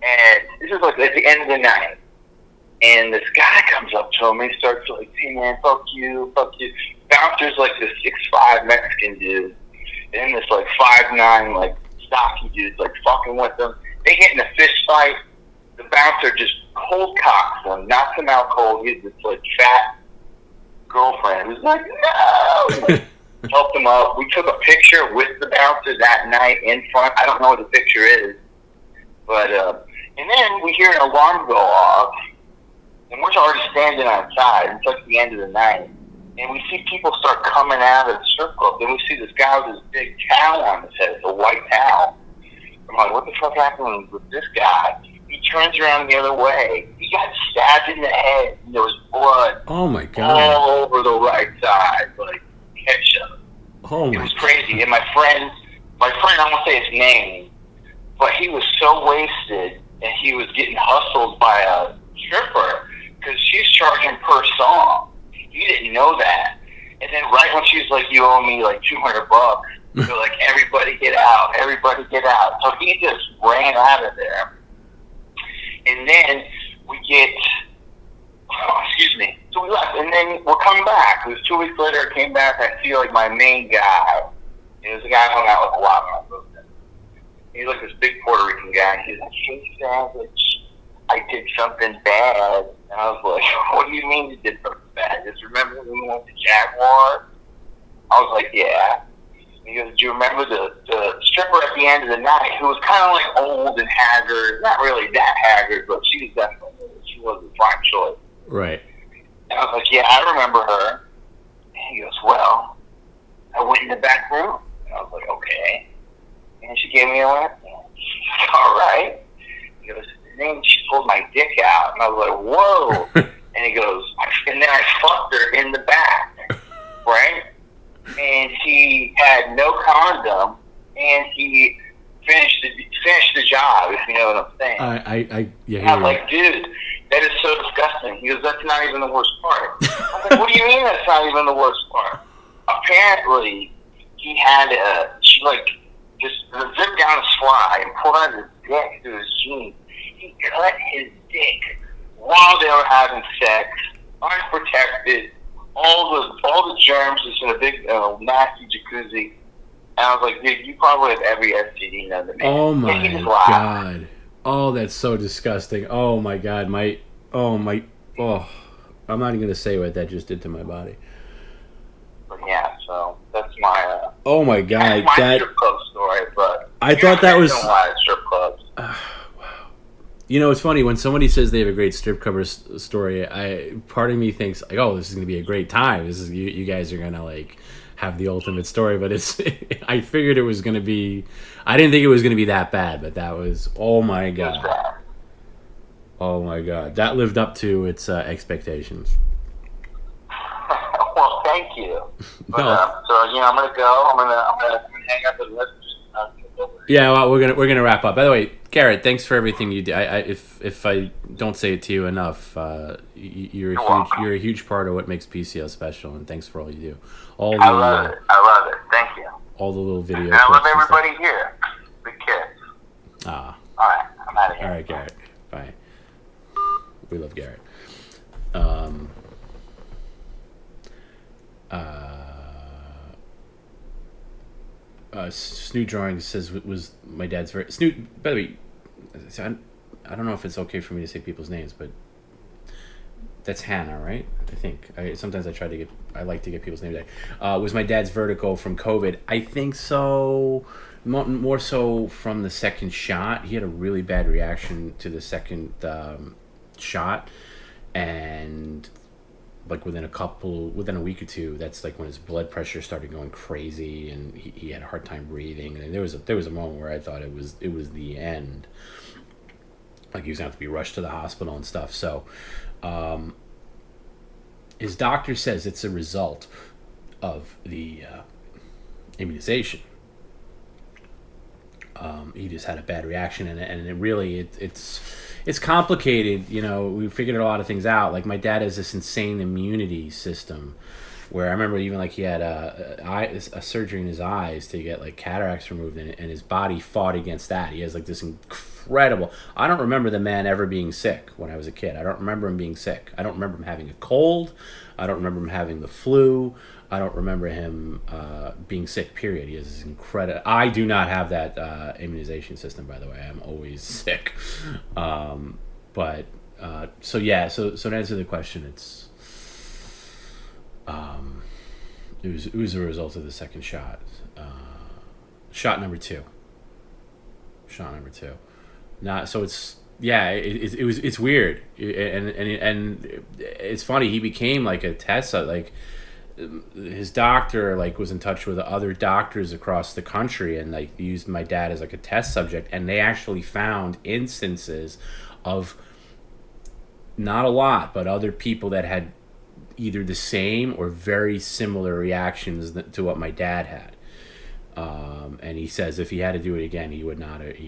And this is like at the end of the night. And this guy comes up to him and he starts like, hey man, fuck you. Bouncer's like this 6'5" Mexican dude. And then this like 5'9" like stocky dude's like fucking with them. They get in a fist fight. The bouncer just cold cocks him, knocks him out cold. He has this like fat girlfriend who's like, no. Helped him up. We took a picture with the bouncer that night in front. I don't know what the picture is. But, and then we hear an alarm go off, and we're already standing outside. It's like the end of the night. And we see people start coming out of the strip club. Then we see this guy with this big towel on his head, a white towel. I'm like, what the fuck happened with this guy? He turns around the other way. He got stabbed in the head, and there was blood all over the right side, like ketchup. Oh my! It was crazy. And my friend, I won't say his name, but he was so wasted, and he was getting hustled by a stripper because she's charging per song. He didn't know that. And then right when she's like, you owe me like $200, they're like, everybody get out, everybody get out. So he just ran out of there. And then we get, so we left. And then we're coming back. It was 2 weeks later, I came back. I see like my main guy. It was a guy I hung out with a lot when I moved in. He's like this big Puerto Rican guy. He's like, hey, Savage, I did something bad. And I was like, what do you mean you did something bad? Just remember when we went to Jaguar? I was like, yeah. And he goes, do you remember the stripper at the end of the night who was kind of like old and haggard? Not really that haggard, but she was a fine choice. Right. And I was like, yeah, I remember her. And he goes, well, I went in the back room. And I was like, okay. And she gave me a lap dance. All right. He goes, and then she pulled my dick out, and I was like, whoa. And he goes, and then I fucked her in the back, right? And he had no condom, and he finished the job, if you know what I'm saying. I'm like, dude, that is so disgusting. He goes, that's not even the worst part. I was like, what do you mean that's not even the worst part? Apparently, he had she just zipped down his fly and pulled out his dick through his jeans. He cut his dick while they were having sex, unprotected, all the germs just in a big nasty jacuzzi. And I was like, dude, you probably have every STD known to man. Oh my God. Oh, that's so disgusting. Oh my God. I'm not even going to say what that just did to my body. But yeah, so that's my oh my God. that's my strip club story, but I thought that was a lot of strip clubs. Wow. You know, it's funny when somebody says they have a great strip club story. Part of me thinks like, oh, this is going to be a great time. This is you guys are going to like have the ultimate story, but it's I figured it was going to be. I didn't think it was going to be that bad, but that was oh my God. Oh my God, that lived up to its expectations. Well, thank you. But, No. So I'm gonna go. I'm gonna hang up and listen. Yeah, well, we're gonna wrap up. By the way, Garrett, thanks for everything you do. If I don't say it to you enough, you're a huge part of what makes PCL special, and thanks for all you do. I love it. Thank you. All the little videos. And I love everybody here. Big kiss. Ah. All right, I'm out of here. All right, Garrett. Bye. We love Garrett. Snoot Drawing says was my dad's very Snoot. By the way, I don't know if it's okay for me to say people's names, but that's Hannah, right? I think. Sometimes I like to get people's names right. Was my dad's vertigo from COVID? I think so. More so from the second shot. He had a really bad reaction to the second shot, and like within a week or two, that's like when his blood pressure started going crazy, and he had a hard time breathing. And there was a moment where I thought it was the end. Like he was going to have to be rushed to the hospital and stuff. So, his doctor says it's a result of the immunization. He just had a bad reaction, and it really it's complicated. You know, we figured a lot of things out. Like my dad has this insane immunity system, where I remember even like he had a surgery in his eyes to get like cataracts removed, and his body fought against that. He has like this incredible. I don't remember the man ever being sick when I was a kid. I don't remember him being sick. I don't remember him having a cold. I don't remember him having the flu. I don't remember him being sick, period. He has this incredible... I do not have that immunization system, by the way. I'm always sick. So to answer the question, it was a result of the second shot. Shot number two. Not so it's... Yeah, it's weird, and it's funny. He became like a test, like his doctor like was in touch with other doctors across the country, and like used my dad as like a test subject, and they actually found instances of not a lot, but other people that had either the same or very similar reactions to what my dad had. And he says if he had to do it again, he would not have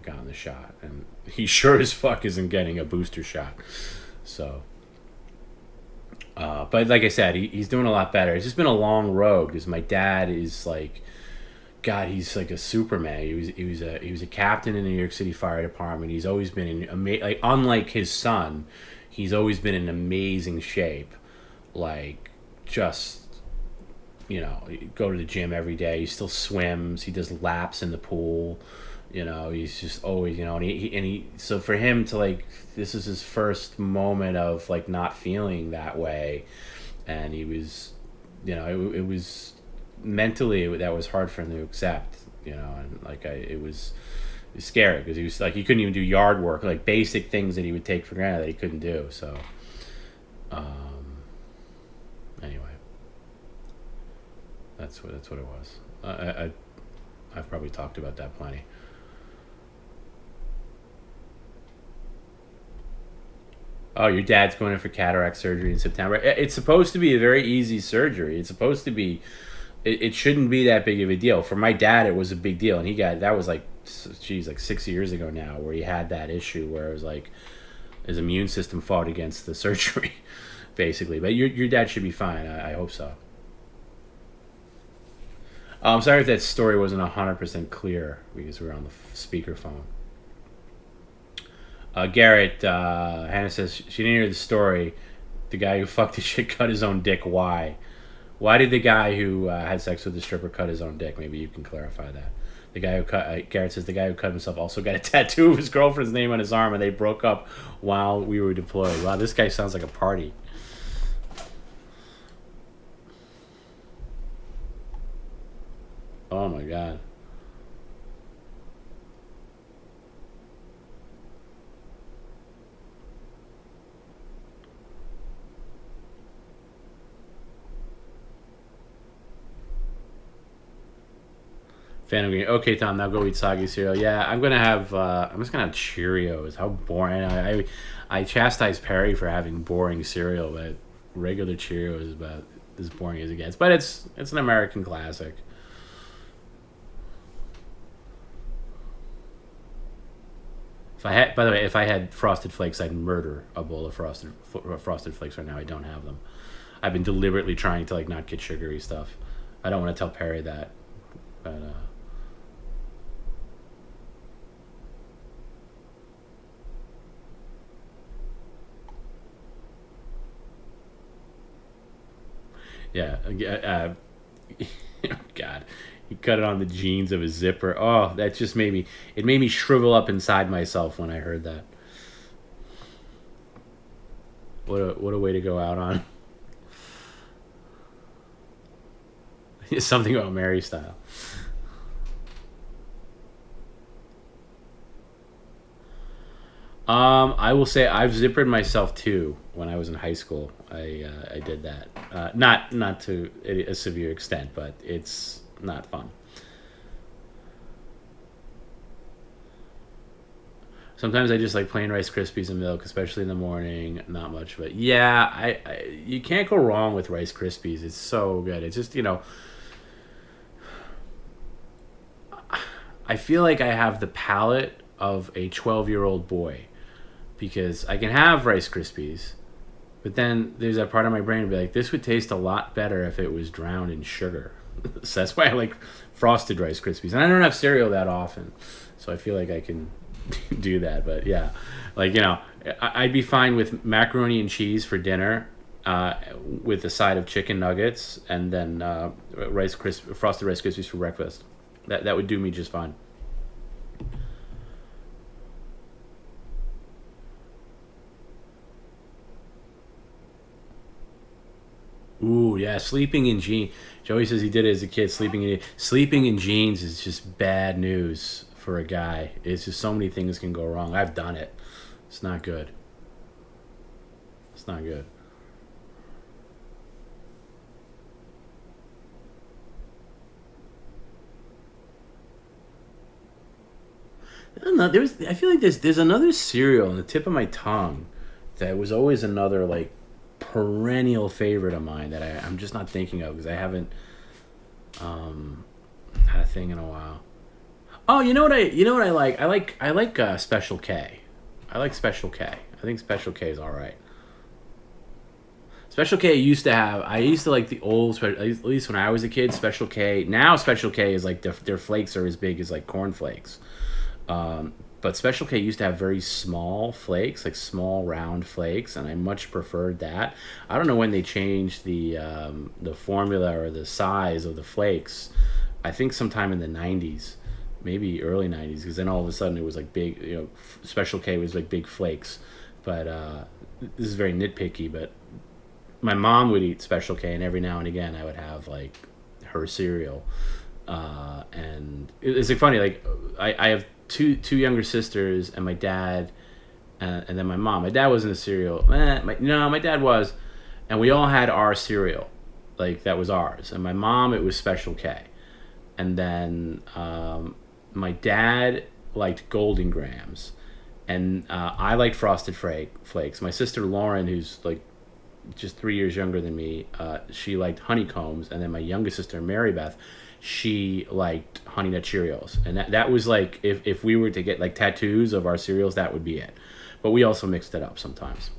gotten the shot, and he sure as fuck isn't getting a booster shot. So, but like I said, he's doing a lot better. It's just been a long road because my dad is like, God, he's like a Superman. He was a captain in the New York City Fire Department. He's always been in unlike his son, he's always been in amazing shape, like just. You know, go to the gym every day. He still swims. He does laps in the pool. You know, he's just always, you know, and he so for him to like, this is his first moment of like not feeling that way, and he was, you know, it was mentally that was hard for him to accept. You know, and like it was scary because he was like he couldn't even do yard work, like basic things that he would take for granted that he couldn't do. So, anyway. That's what it was. I've probably talked about that plenty. Oh, your dad's going in for cataract surgery in September. It's supposed to be a very easy surgery. It's supposed to be. It shouldn't be that big of a deal. For my dad, it was a big deal, and that was like 6 years ago now, where he had that issue where it was like his immune system fought against the surgery, basically. But your dad should be fine. I hope so. I'm sorry if that story wasn't 100% clear because we were on the speakerphone. Garrett, Hannah says she didn't hear the story. The guy who fucked his shit cut his own dick. Why? Why did the guy who had sex with the stripper cut his own dick? Maybe you can clarify that. The guy who cut Garrett says the guy who cut himself also got a tattoo of his girlfriend's name on his arm, and they broke up while we were deployed. Wow, this guy sounds like a party. Oh my god. Phantom Green. Okay, Tom. Now go eat soggy cereal. Yeah, I'm gonna have. I'm just gonna have Cheerios. How boring! I chastise Perry for having boring cereal, but regular Cheerios is about as boring as it gets. But it's an American classic. By the way, if I had Frosted Flakes, I'd murder a bowl of Frosted Flakes right now. I don't have them. I've been deliberately trying to like not get sugary stuff. I don't want to tell Perry that, but. Yeah, God, he cut it on the jeans of his zipper. Oh, that just made me shrivel up inside myself when I heard that. What a way to go out on. Something about Mary style. I will say I've zippered myself too when I was in high school. I did that. Not to a severe extent, but it's not fun. Sometimes I just like plain Rice Krispies and milk, especially in the morning. Not much, but yeah, you can't go wrong with Rice Krispies. It's so good. It's just, I feel like I have the palate of a 12-year-old boy because I can have Rice Krispies, but then there's that part of my brain to be like, this would taste a lot better if it was drowned in sugar. So that's why I like frosted Rice Krispies. And I don't have cereal that often, so I feel like I can do that. But yeah, like, I'd be fine with macaroni and cheese for dinner with a side of chicken nuggets and then frosted Rice Krispies for breakfast. That would do me just fine. Ooh, yeah, sleeping in jeans. Joey says he did it as a kid. Sleeping in jeans is just bad news for a guy. It's just so many things can go wrong. I've done it. It's not good. It's not good. I feel like there's another cereal on the tip of my tongue that was always another like perennial favorite of mine that I'm just not thinking of because I haven't had a thing in a while. Oh, you know what I like? I like Special K. I like Special K. I think Special K is all right. Special K I used to like the old, at least when I was a kid, Special K. Now Special K is like their flakes are as big as like corn flakes. But Special K used to have very small flakes, like small round flakes, and I much preferred that. I don't know when they changed the formula or the size of the flakes. I think sometime in the 90s, maybe early 90s, because then all of a sudden it was like big, Special K was like big flakes. But this is very nitpicky, but my mom would eat Special K, and every now and again I would have like her cereal. And it's like funny, like I have two younger sisters and my dad, and then my mom. My dad wasn't a cereal. My dad was, and we all had our cereal, like that was ours. And my mom, it was Special K. and then my dad liked Golden Grams, and I liked Frosted Flakes. My sister Lauren, who's like just 3 years younger than me, she liked Honeycombs, and then my youngest sister Mary Beth, she liked Honey Nut Cheerios, and that was like if we were to get like tattoos of our cereals, that would be it. But we also mixed it up sometimes.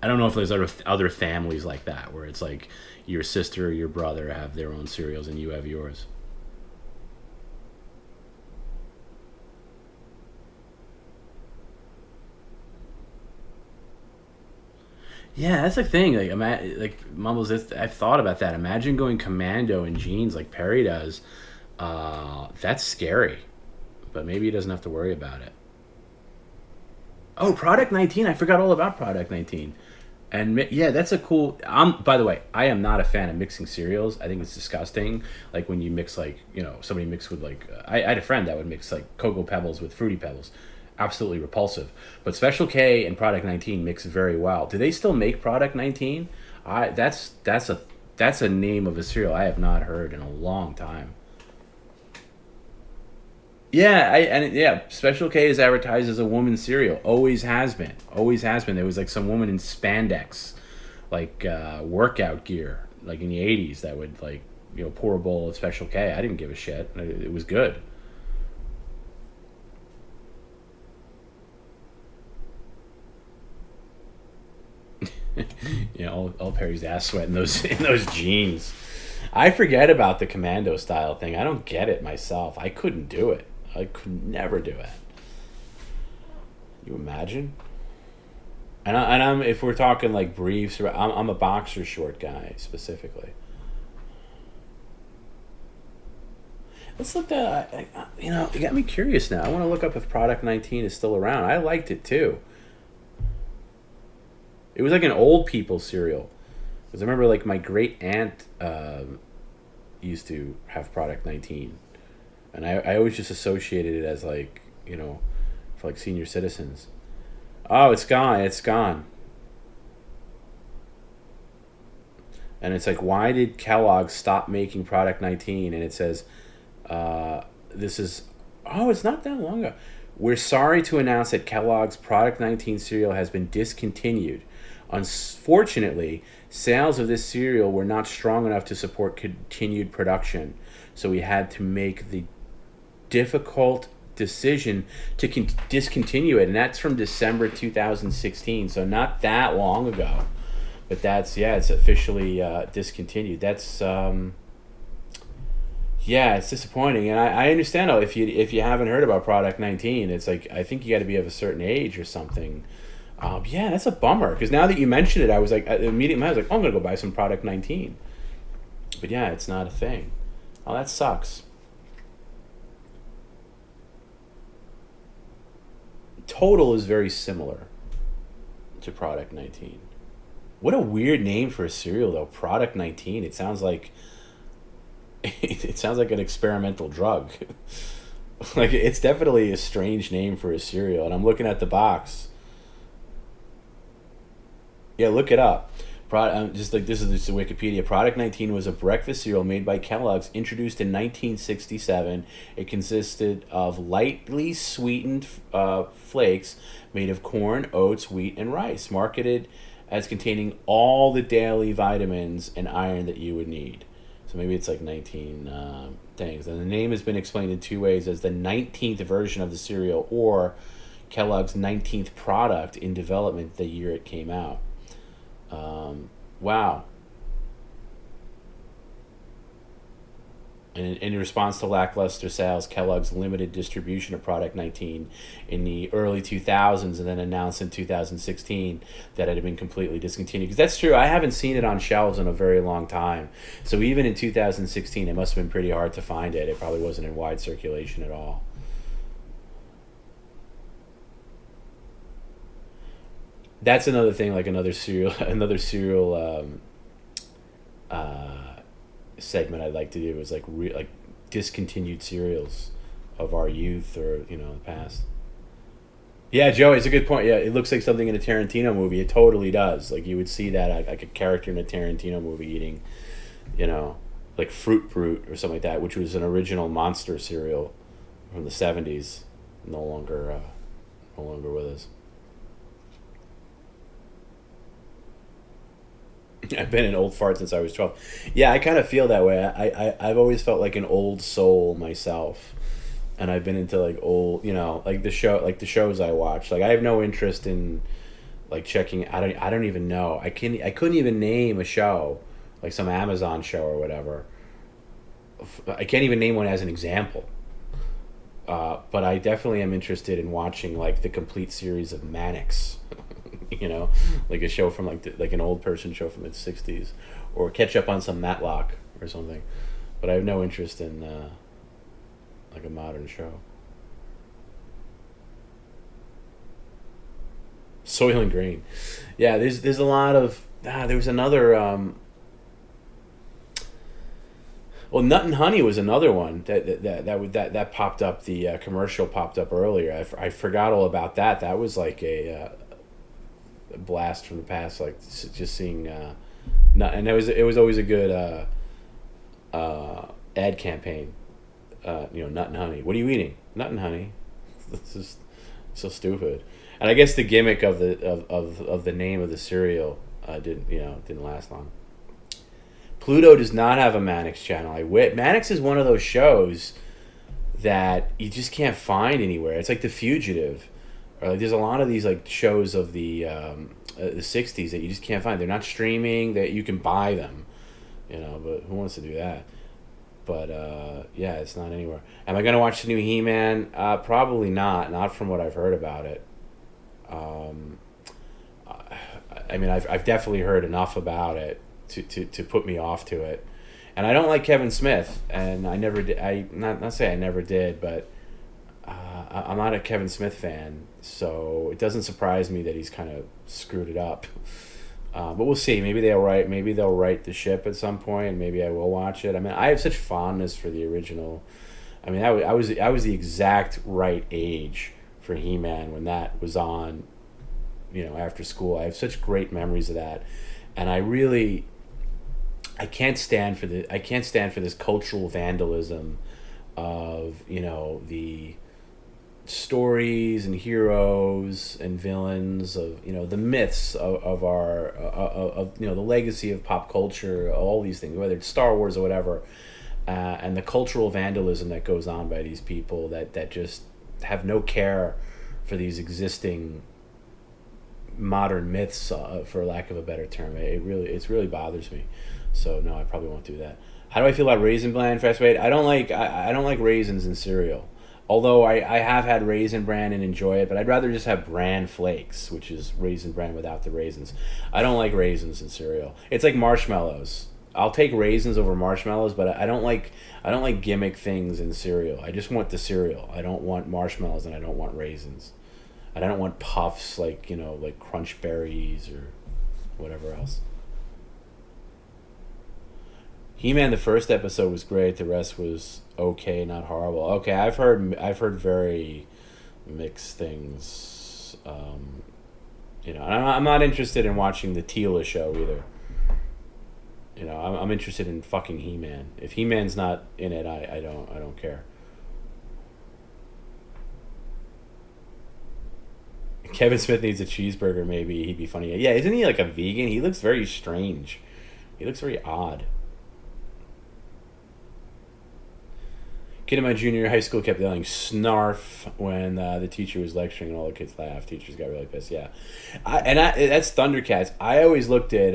I don't know if there's other families like that where it's like your sister or your brother have their own cereals and you have yours. Yeah, that's the thing. Like Mumbles, I've thought about that. Imagine going commando in jeans like Perry does. That's scary, but maybe he doesn't have to worry about it. Oh, Product 19. I forgot all about Product 19. And yeah, that's a cool. By the way, I am not a fan of mixing cereals. I think it's disgusting. Like when you mix, like, somebody mixed with like. I had a friend that would mix like Cocoa Pebbles with Fruity Pebbles. Absolutely repulsive. But Special K and Product 19 mix very well. Do they still make Product 19? That's a name of a cereal I have not heard in a long time. Yeah, Special K is advertised as a woman's cereal. Always has been. Always has been. There was like some woman in spandex, like workout gear, like in the 80s that would like, pour a bowl of Special K. I didn't give a shit. It was good. All Perry's ass sweat in those jeans. I forget about the commando style thing. I don't get it myself. I couldn't do it. I could never do it. You imagine? And I'm if we're talking like briefs, I'm a boxer short guy specifically. Let's look that. You got me curious now. I want to look up if Product 19 is still around. I liked it too. It was like an old people cereal. Because I remember like my great aunt used to have Product 19. And I always just associated it as like, for like senior citizens. Oh, it's gone. It's gone. And it's like, why did Kellogg stop making Product 19? And it says, it's not that long ago. We're sorry to announce that Kellogg's Product 19 cereal has been discontinued. Unfortunately, sales of this cereal were not strong enough to support continued production, so we had to make the difficult decision to discontinue it, and that's from December 2016, so not that long ago. But it's officially discontinued. That's it's disappointing, and I understand though if you haven't heard about Product 19, it's like I think you got to be of a certain age or something. That's a bummer, because now that you mention it, I was like, immediately I was like, I'm gonna go buy some Product 19. But yeah, it's not a thing. Oh, that sucks. Total is very similar to Product 19. What a weird name for a cereal though, Product 19. It sounds like an experimental drug. Like, it's definitely a strange name for a cereal. And I'm looking at the box. Yeah, look it up. Just like this is just Wikipedia. Product 19 was a breakfast cereal made by Kellogg's, introduced in 1967. It consisted of lightly sweetened flakes made of corn, oats, wheat, and rice, marketed as containing all the daily vitamins and iron that you would need. So maybe it's like 19 things. And the name has been explained in two ways: as the 19th version of the cereal, or Kellogg's 19th product in development the year it came out. Wow. And in response to lackluster sales, Kellogg's limited distribution of Product 19 in the early 2000s, and then announced in 2016 that it had been completely discontinued. Because that's true, I haven't seen it on shelves in a very long time. So even in 2016, it must have been pretty hard to find it. It probably wasn't in wide circulation at all. That's another thing, like another cereal segment I'd like to do is like discontinued cereals of our youth or the past. Yeah, Joey, it's a good point. Yeah, it looks like something in a Tarantino movie. It totally does. Like you would see that like a character in a Tarantino movie eating, like Fruit Brute or something like that, which was an original monster cereal from the 70s. No longer with us. I've been an old fart since I was 12. Yeah, I kind of feel that way. I've always felt like an old soul myself, and I've been into like old, like the shows I watch. Like I have no interest in like checking. I don't even know. I couldn't even name a show, like some Amazon show or whatever. I can't even name one as an example. But I definitely am interested in watching like the complete series of Mannix, like a show from like an old person show from the 60s, or catch up on some Matlock or something. But I have no interest in like a modern show. Soil and Grain, yeah. There's a lot of there was another. Well, Nut and Honey was another one that popped up. The commercial popped up earlier. I forgot all about that. That was like a blast from the past. Like just seeing Nut, and it was always a good ad campaign. Nut and Honey. What are you eating? Nut and Honey. This is so stupid. And I guess the gimmick of the name of the cereal didn't last long. Pluto does not have a Mannix channel. Mannix is one of those shows that you just can't find anywhere. It's like The Fugitive, or like there's a lot of these like shows of the 60s that you just can't find. They're not streaming. That you can buy them, But who wants to do that? But yeah, it's not anywhere. Am I gonna watch the new He-Man? Probably not. Not from what I've heard about it. I mean, I've definitely heard enough about it to put me off to it, and I don't like Kevin Smith, and I never did. Not say I never did, but I'm not a Kevin Smith fan, so it doesn't surprise me that he's kind of screwed it up. But we'll see. Maybe they'll right the ship at some point, and maybe I will watch it. I mean, I have such fondness for the original. I mean, I was the exact right age for He-Man when that was on, after school. I have such great memories of that, and I can't stand for this cultural vandalism of the stories and heroes and villains of the myths of our the legacy of pop culture, all these things, whether it's Star Wars or whatever, and the cultural vandalism that goes on by these people that just have no care for these existing modern myths, for lack of a better term. It really bothers me. So no, I probably won't do that. How do I feel about Raisin Bran Fresh Made? I don't like raisins in cereal. Although I have had Raisin Bran and enjoy it, but I'd rather just have Bran Flakes, which is Raisin Bran without the raisins. I don't like raisins in cereal. It's like marshmallows. I'll take raisins over marshmallows, but I don't like gimmick things in cereal. I just want the cereal. I don't want marshmallows, and I don't want raisins. And I don't want puffs like Crunch Berries or whatever else. He-Man, the first episode was great. The rest was okay, not horrible. Okay, I've heard very mixed things. I'm not interested in watching the Tila show either. I'm interested in fucking He-Man. If He-Man's not in it, I don't care. Kevin Smith needs a cheeseburger. Maybe he'd be funny. Yeah, isn't he like a vegan? He looks very strange. He looks very odd. Kid in my junior year of high school kept yelling "snarf" when the teacher was lecturing, and all the kids laughed. Teachers got really pissed. Yeah, that's Thundercats. I always looked at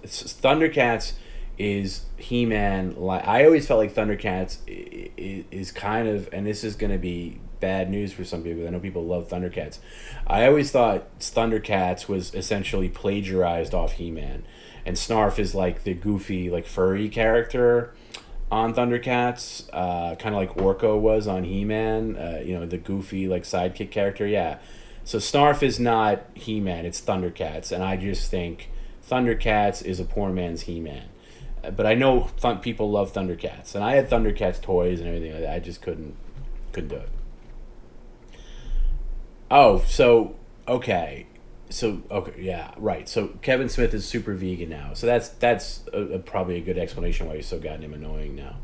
Thundercats is He-Man. I always felt like Thundercats is kind of, and this is going to be bad news for some people. I know people love Thundercats. I always thought Thundercats was essentially plagiarized off He-Man, and Snarf is like the goofy, like furry character on Thundercats, kind of like Orko was on He-Man. The goofy like sidekick character. Yeah, so Snarf is not He-Man; it's Thundercats, and I just think Thundercats is a poor man's He-Man. But I know people love Thundercats, and I had Thundercats toys and everything like that. I just couldn't do it. Oh, so okay. So okay, yeah, right. So Kevin Smith is super vegan now. So that's probably a good explanation why he's so goddamn annoying now.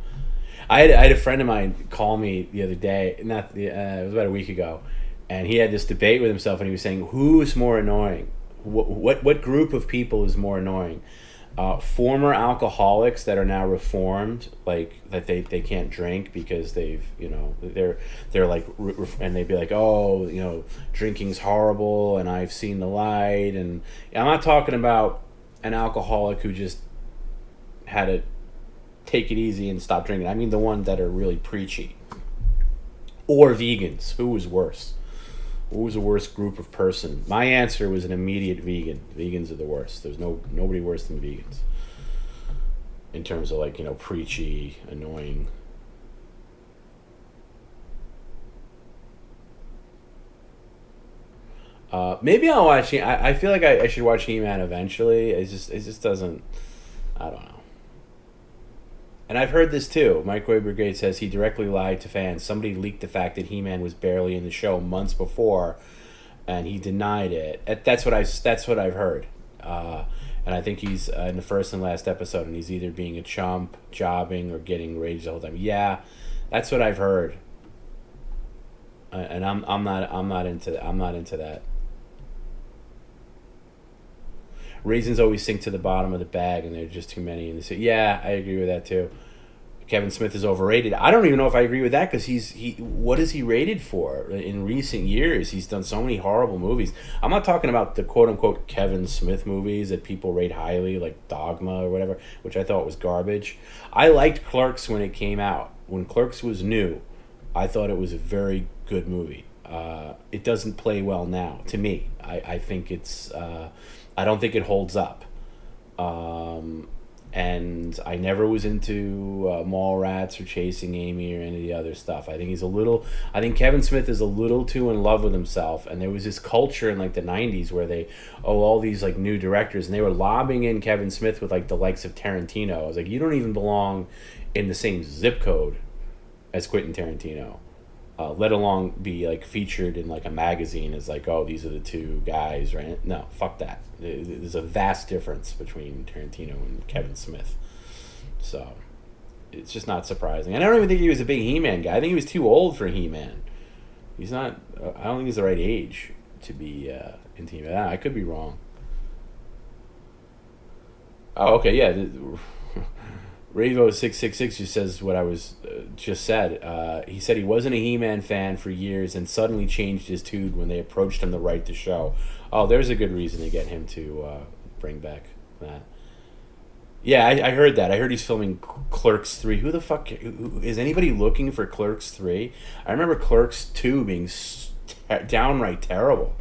I had a friend of mine call me the other day. It was about a week ago, and he had this debate with himself, and he was saying who's more annoying. What group of people is more annoying? Former alcoholics that are now reformed, like that they can't drink because they've they're like and they'd be like, oh, drinking's horrible and I've seen the light. And I'm not talking about an alcoholic who just had to take it easy and stop drinking. I mean the ones that are really preachy, or vegans. Who was worse? Who was the worst group of person? My answer was an immediate vegan. Vegans are the worst. There's nobody worse than vegans. In terms of preachy, annoying. Maybe I'll watch. I feel like I should watch He-Man eventually. It just doesn't. I don't know. And I've heard this too. Microwave Brigade says he directly lied to fans. Somebody leaked the fact that He-Man was barely in the show months before, and he denied it. That's what I've heard. And I think he's in the first and last episode, and he's either being a chump, jobbing, or getting rage the whole time. Yeah, that's what I've heard. And I'm not into that. Raisins always sink to the bottom of the bag, and there are just too many in the city. Yeah, I agree with that too. Kevin Smith is overrated. I don't even know if I agree with that, because what is he rated for? In recent years, he's done so many horrible movies. I'm not talking about the quote-unquote Kevin Smith movies that people rate highly, like Dogma or whatever, which I thought was garbage. I liked Clerks when it came out. When Clerks was new, I thought it was a very good movie. It doesn't play well now, to me. I think it's... I don't think it holds up. And I never was into Mallrats or Chasing Amy or any of the other stuff. I think Kevin Smith is a little too in love with himself. And there was this culture in the 90s where all these new directors, and they were lobbying in Kevin Smith with the likes of Tarantino. I was like, you don't even belong in the same zip code as Quentin Tarantino. Let alone be featured in a magazine as oh, these are the two guys, right? No, fuck that. There's a vast difference between Tarantino and Kevin Smith. So it's just not surprising. And I don't even think he was a big He-Man guy. I think he was too old for He-Man. He's not. I don't think he's the right age to be into He-Man. I could be wrong. Oh, okay, yeah. Ravo666 just says what I was just said. He said he wasn't a He-Man fan for years and suddenly changed his tune when they approached him to write the show. Oh, there's a good reason to get him to bring back that. Yeah, I heard that. I heard he's filming Clerks 3. Who the fuck... Is anybody looking for Clerks 3? I remember Clerks 2 being downright terrible.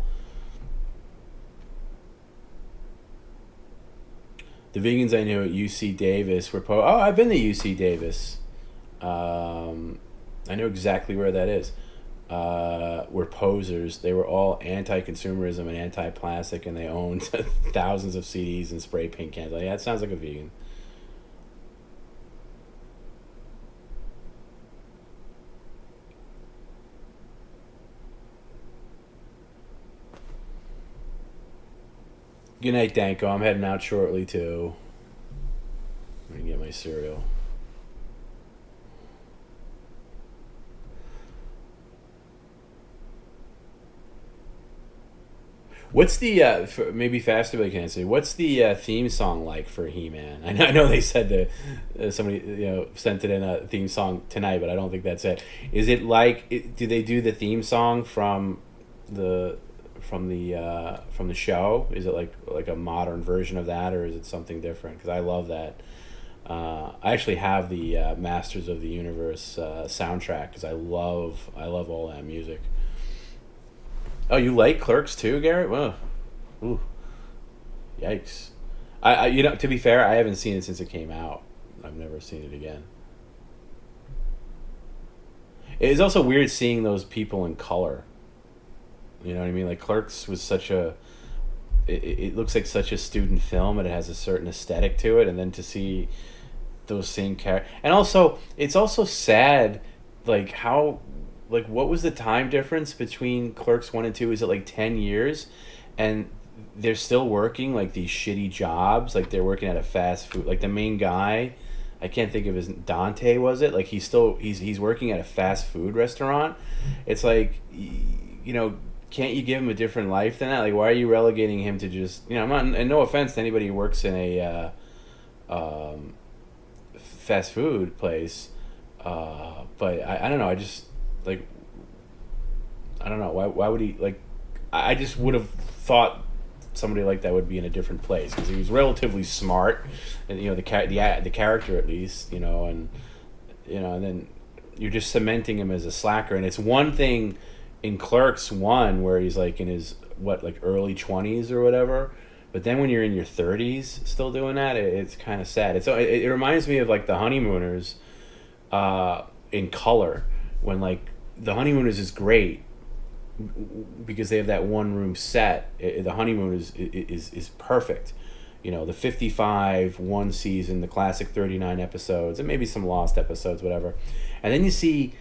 The vegans I knew at UC Davis were I've been to UC Davis. I know exactly where that is. Were posers. They were all anti-consumerism and anti-plastic, and they owned thousands of CDs and spray paint cans. Yeah, it sounds like a vegan. Good night, Danko. I'm heading out shortly, too. I'm going to get my cereal. What's the, maybe faster but I can't say, what's the theme song like for He-Man? I know they said that somebody, sent it in a theme song tonight, but I don't think that's it. Is it do they do the theme song from the show? Is it like a modern version of that, or is it something different? Because I love that. I actually have the Masters of the Universe soundtrack because I love all that music. Oh, you like Clerks too, Garrett? Well, ooh, yikes! I to be fair, I haven't seen it since it came out. I've never seen it again. It's also weird seeing those people in color. You know what I mean? Clerks was it looks like such a student film, and it has a certain aesthetic to it, and then to see those same characters, and also it's also sad, how, what was the time difference between Clerks 1 and 2? Is it 10 years? And they're still working like these shitty jobs, like they're working at a fast food. Like the main guy, I can't think of his Dante, was it? Like he's working at a fast food restaurant. It's like, you know, can't you give him a different life than that? Like, why are you relegating him to just, you know, I'm not, and no offense to anybody who works in a fast food place, but I don't know. I just like, I don't know why would he like? I just would have thought somebody like that would be in a different place because he was relatively smart, and you know the character at least, you know, and then you're just cementing him as a slacker. And it's one thing in Clerks 1 where he's like in his like early 20s or whatever, but then when you're in your 30s still doing that, it's kind of sad. It reminds me of like The Honeymooners, in Color, when like The Honeymooners is great because they have that one room set. The Honeymoon is perfect. You know, the 55 one season, the classic 39 episodes, and maybe some lost episodes, whatever. And then you see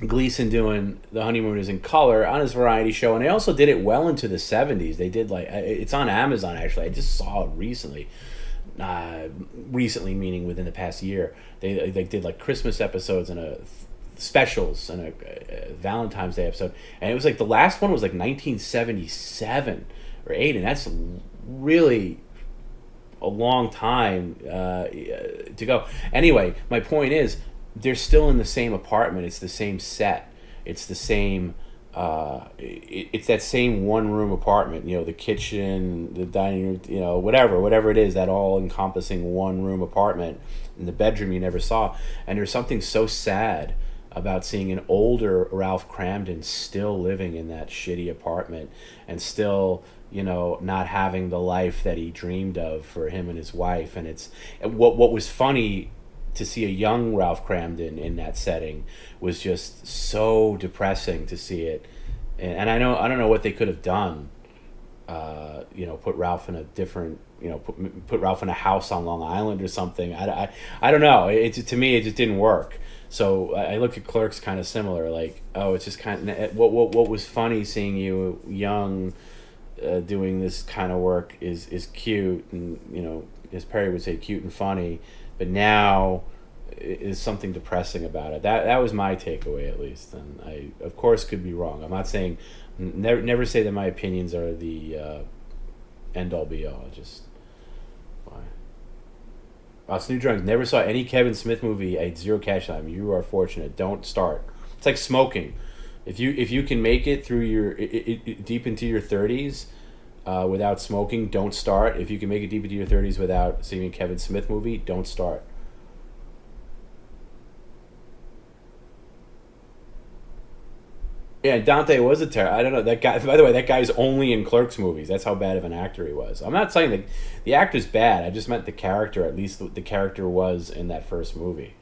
Gleason doing The Honeymooners in Color on his variety show, and they also did it well into the 70s. They did like, it's on Amazon actually. I just saw it recently. Recently meaning within the past year. They did like Christmas episodes and a specials and a Valentine's Day episode, and it was like the last one was like 1977 or 8, and that's really a long time to go. Anyway, my point is they're still in the same apartment. It's the same set. It's the same. It's that same one room apartment. You know, the kitchen, the dining room. You know, whatever it is, that all encompassing one room apartment. In the bedroom you never saw. And there's something so sad about seeing an older Ralph Cramden still living in that shitty apartment and still, you know, not having the life that he dreamed of for him and his wife. And it's what was funny to see a young Ralph Cramden in that setting was just so depressing to see it. And I don't know what they could have done. You know, put Ralph in a different, you know, put Ralph in a house on Long Island or something. I don't know. To me, it just didn't work. So I look at Clerks kind of similar. Like, oh, it's just kind of what was funny seeing you young, doing this kind of work is cute, and you know, as Perry would say, cute and funny. But now is something depressing about it. That was my takeaway, at least. And I, of course, could be wrong. I'm not saying, never say that my opinions are the end all be all. Just why? Snoop Drunk never saw any Kevin Smith movie at zero cash time. You are fortunate. Don't start. It's like smoking. If you can make it through your deep into your 30s without smoking, don't start. If you can make it deep into your 30s without seeing a Kevin Smith movie, don't start. Yeah, Dante was a terror. I don't know that guy. By the way, that guy's only in Clerks movies. That's how bad of an actor he was. I'm not saying that the actor's bad. I just meant the character. At least the character was in that first movie.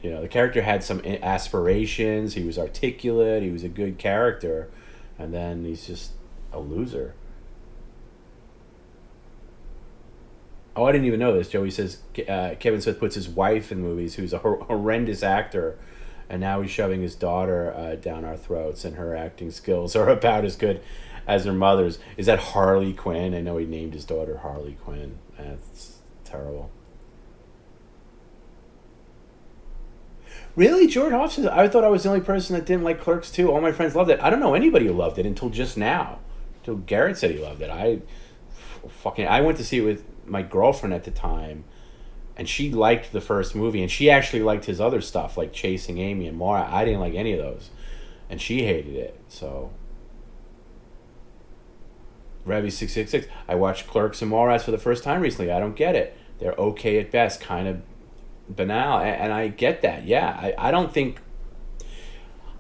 You know, the character had some aspirations. He was articulate. He was a good character, and then he's just a loser. Oh, I didn't even know this. Joey says Kevin Smith puts his wife in movies, who's a horrendous actor. And now he's shoving his daughter down our throats, and her acting skills are about as good as her mother's. Is that Harley Quinn? I know he named his daughter Harley Quinn. That's terrible. Really? George Hoff says, I thought I was the only person that didn't like Clerks 2. All my friends loved it. I don't know anybody who loved it until just now. Until Garrett said he loved it. I went to see it with my girlfriend at the time, and she liked the first movie, and she actually liked his other stuff, like Chasing Amy and Mara. I didn't like any of those, and she hated it. So, Revy666, I watched Clerks and Mallrats for the first time recently. I don't get it. They're okay at best, kind of banal, and I get that. Yeah, I don't think...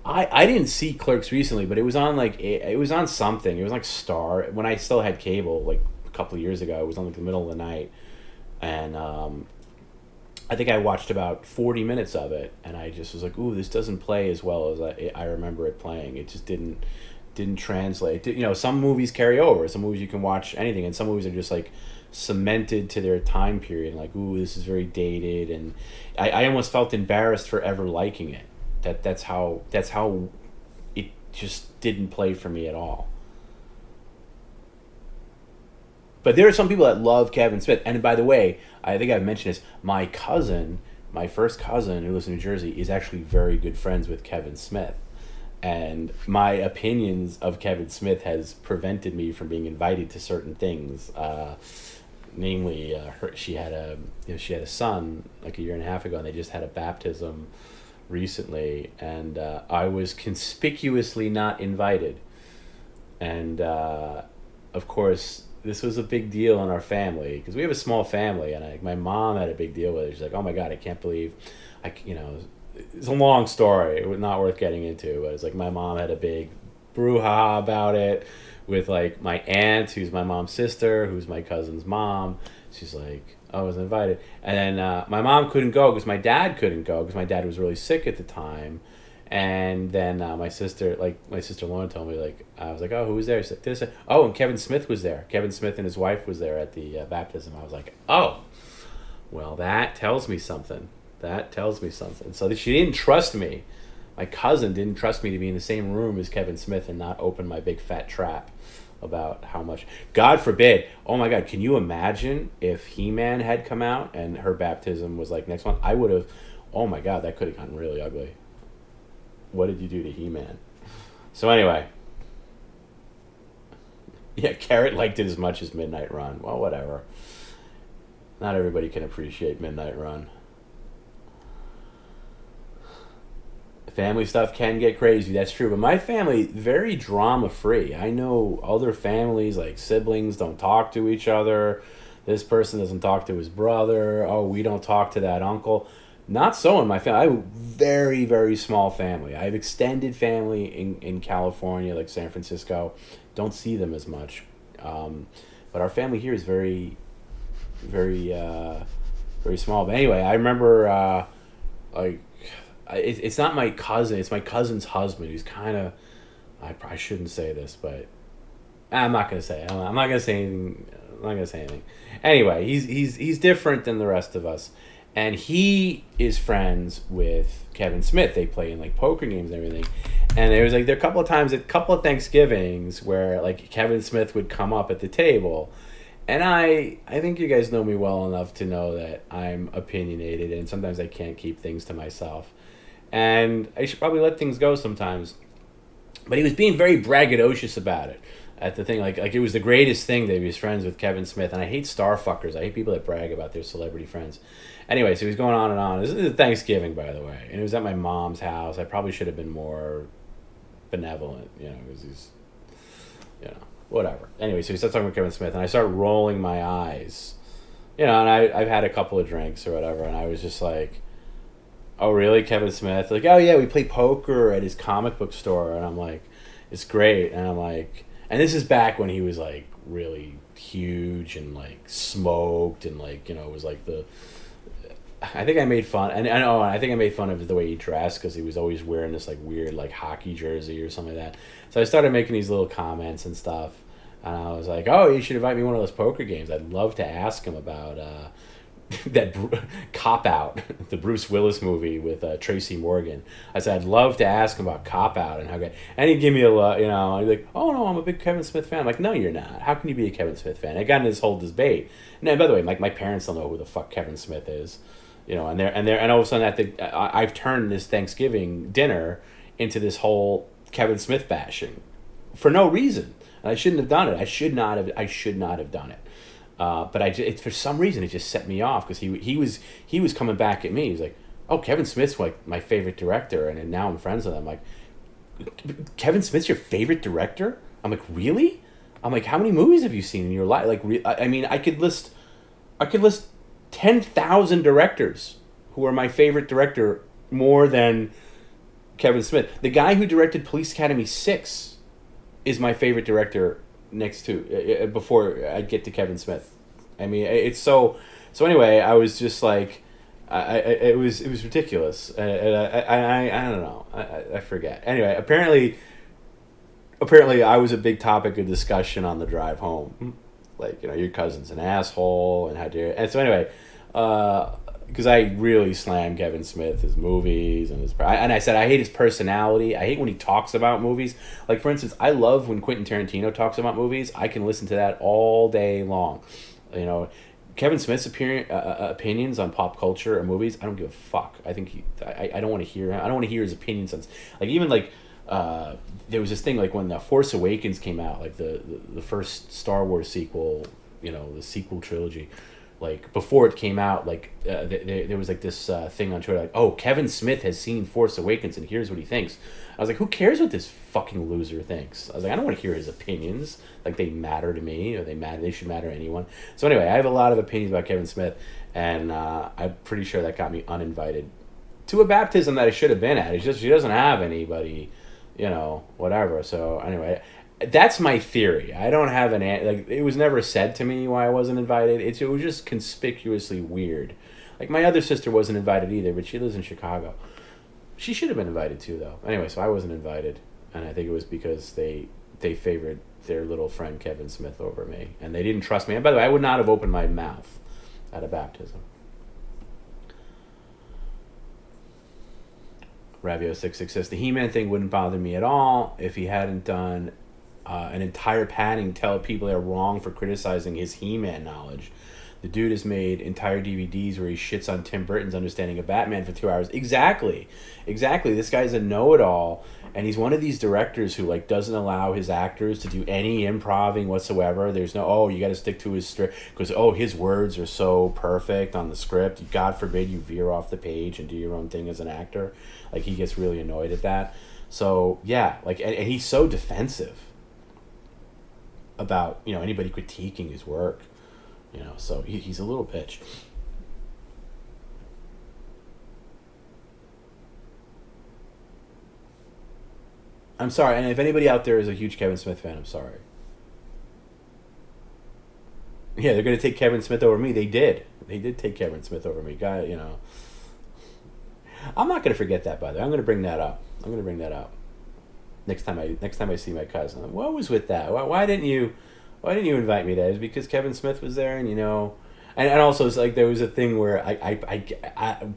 I didn't see Clerks recently, but it was on it was on something. It was like Star, when I still had cable, like a couple of years ago. It was on like the middle of the night, and I think I watched about 40 minutes of it, and I just was like, ooh, this doesn't play as well as I remember it playing. It just didn't translate. You know, some movies carry over. Some movies you can watch anything, and some movies are just like cemented to their time period. Like, ooh, this is very dated, and I almost felt embarrassed for ever liking it. That's how it just didn't play for me at all. But there are some people that love Kevin Smith. And by the way, I think I've mentioned this. My cousin, my first cousin who lives in New Jersey, is actually very good friends with Kevin Smith. And my opinions of Kevin Smith has prevented me from being invited to certain things. Namely, she had a son like a year and a half ago, and they just had a baptism recently, and I was conspicuously not invited. And of course, this was a big deal in our family because we have a small family, and my mom had a big deal with it. She's like, "Oh my God, I can't believe, it's a long story. It was not worth getting into, but it's like my mom had a big brouhaha about it with like my aunt, who's my mom's sister, who's my cousin's mom. She's like, I was invited, and then my mom couldn't go because my dad couldn't go because my dad was really sick at the time. And then my sister Lauren told me, like, I was like, oh, who was there? She's like, this. Oh, and Kevin Smith was there. Kevin Smith and his wife was there at the baptism. I was like, oh, well, that tells me something. So she didn't trust me. My cousin didn't trust me to be in the same room as Kevin Smith and not open my big fat trap about how much. God forbid. Oh my God, can you imagine if He-Man had come out and her baptism was like next month? I would have. Oh my God, that could have gotten really ugly. What did you do to He-Man? So anyway. Yeah, Carrot liked it as much as Midnight Run. Well, whatever. Not everybody can appreciate Midnight Run. Family stuff can get crazy, that's true. But my family, very drama-free. I know other families, like siblings, don't talk to each other. This person doesn't talk to his brother. Oh, we don't talk to that uncle. Not so in my family. I have a very, very small family. I have extended family in California, like San Francisco. Don't see them as much. But our family here is very, very, very small. But anyway, I remember, it's not my cousin. It's my cousin's husband, who's kind of, I shouldn't say this, but I'm not going to say it. I'm not going to say anything. Anyway, he's different than the rest of us. And he is friends with Kevin Smith. They play in like poker games and everything. And there was like a couple of times, a couple of Thanksgivings where like Kevin Smith would come up at the table. And I think you guys know me well enough to know that I'm opinionated and sometimes I can't keep things to myself. And I should probably let things go sometimes. But he was being very braggadocious about it at the thing. Like it was the greatest thing that he was friends with Kevin Smith. And I hate starfuckers. I hate people that brag about their celebrity friends. Anyway, so he was going on and on. This is Thanksgiving, by the way. And it was at my mom's house. I probably should have been more benevolent, because he's, whatever. Anyway, so he starts talking about Kevin Smith, and I start rolling my eyes. And I've had a couple of drinks or whatever, and I was just like, oh, really, Kevin Smith? Like, oh, yeah, we play poker at his comic book store. And I'm like, it's great. And I'm like, and this is back when he was, like, really huge and, like, smoked and, like, it was like I think I made fun, and I think I made fun of the way he dressed because he was always wearing this like weird like hockey jersey or something like that. So I started making these little comments and stuff, and I was like, "Oh, you should invite me to one of those poker games. I'd love to ask him about that Cop Out, the Bruce Willis movie with Tracy Morgan." I said, "I'd love to ask him about Cop Out and how good." And he'd give me he's like, "Oh no, I'm a big Kevin Smith fan." I'm like, "No, you're not. How can you be a Kevin Smith fan?" I got into this whole debate. And by the way, like my parents don't know who the fuck Kevin Smith is. And all of a sudden I've turned this Thanksgiving dinner into this whole Kevin Smith bashing for no reason. And I shouldn't have done it. I should not have done it. But for some reason it just set me off because he was coming back at me. He's like, "Oh, Kevin Smith's like my favorite director," and now I'm friends with him. I'm like, "Kevin Smith's your favorite director?" I'm like, "Really?" I'm like, "How many movies have you seen in your life?" Like, I mean, I could list 10,000 directors who are my favorite director more than Kevin Smith. The guy who directed Police Academy 6 is my favorite director next to before I get to Kevin Smith. I mean, it's so anyway, I was just like it was ridiculous. I don't know. I forget. Anyway, apparently I was a big topic of discussion on the drive home. Like, your cousin's an asshole, and how dare. And so anyway, because I really slam Kevin Smith, his movies, and I said I hate his personality. I hate when he talks about movies. Like, for instance, I love when Quentin Tarantino talks about movies. I can listen to that all day long. You know, Kevin Smith's opinions on pop culture or movies, I don't give a fuck. I think I don't want to hear him. I don't want to hear his opinions on, like, even like there was this thing like when The Force Awakens came out, like the first Star Wars sequel, you know, the sequel trilogy. Like, before it came out, like, there was, like, this thing on Twitter, like, oh, Kevin Smith has seen Force Awakens, and here's what he thinks. I was like, who cares what this fucking loser thinks? I was like, I don't want to hear his opinions. Like, they matter to me, or they should matter to anyone. So anyway, I have a lot of opinions about Kevin Smith, and I'm pretty sure that got me uninvited to a baptism that I should have been at. It's just, she doesn't have anybody, you know, whatever. So anyway, that's my theory. I don't have like, it was never said to me why I wasn't invited. It was just conspicuously weird. Like, my other sister wasn't invited either, but she lives in Chicago. She should have been invited too, though. Anyway, so I wasn't invited, and I think it was because they favored their little friend Kevin Smith over me, and they didn't trust me. And by the way, I would not have opened my mouth at a baptism. Ravio66 says, the He-Man thing wouldn't bother me at all if he hadn't done an entire padding tell people they're wrong for criticizing his He-Man knowledge. The dude has made entire DVDs where he shits on Tim Burton's understanding of Batman for 2 hours. Exactly. This guy's a know-it-all, and he's one of these directors who, like, doesn't allow his actors to do any improving whatsoever. There's no, oh, you got to stick to his script because, oh, his words are so perfect on the script. God forbid you veer off the page and do your own thing as an actor. Like, he gets really annoyed at that. So yeah, like, and he's so defensive about, you know, anybody critiquing his work, you know, so he's a little bitch. I'm sorry, and if anybody out there is a huge Kevin Smith fan, I'm sorry. Yeah, they're going to take Kevin Smith over me. They did take Kevin Smith over me. Guy, you know, I'm not going to forget that, by the way. I'm going to bring that up. Next time I see my cousin. What was with that? Why didn't you invite me? That is because Kevin Smith was there, and, you know, and also it's like there was a thing where I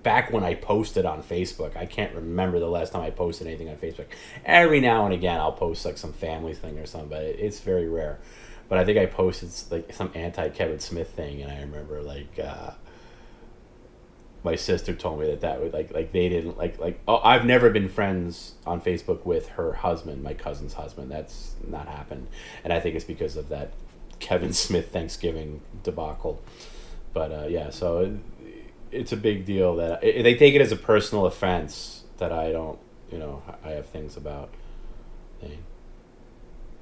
back when I posted on Facebook, I can't remember the last time I posted anything on Facebook. Every now and again I'll post like some family thing or something, but it's very rare. But I think I posted like some anti-Kevin Smith thing, and I remember like my sister told me that would like they didn't like oh, I've never been friends on Facebook with her husband, my cousin's husband. That's not happened, and I think it's because of that Kevin Smith Thanksgiving debacle. But yeah, so it's a big deal that they take it as a personal offense that I don't, you know, I have things about.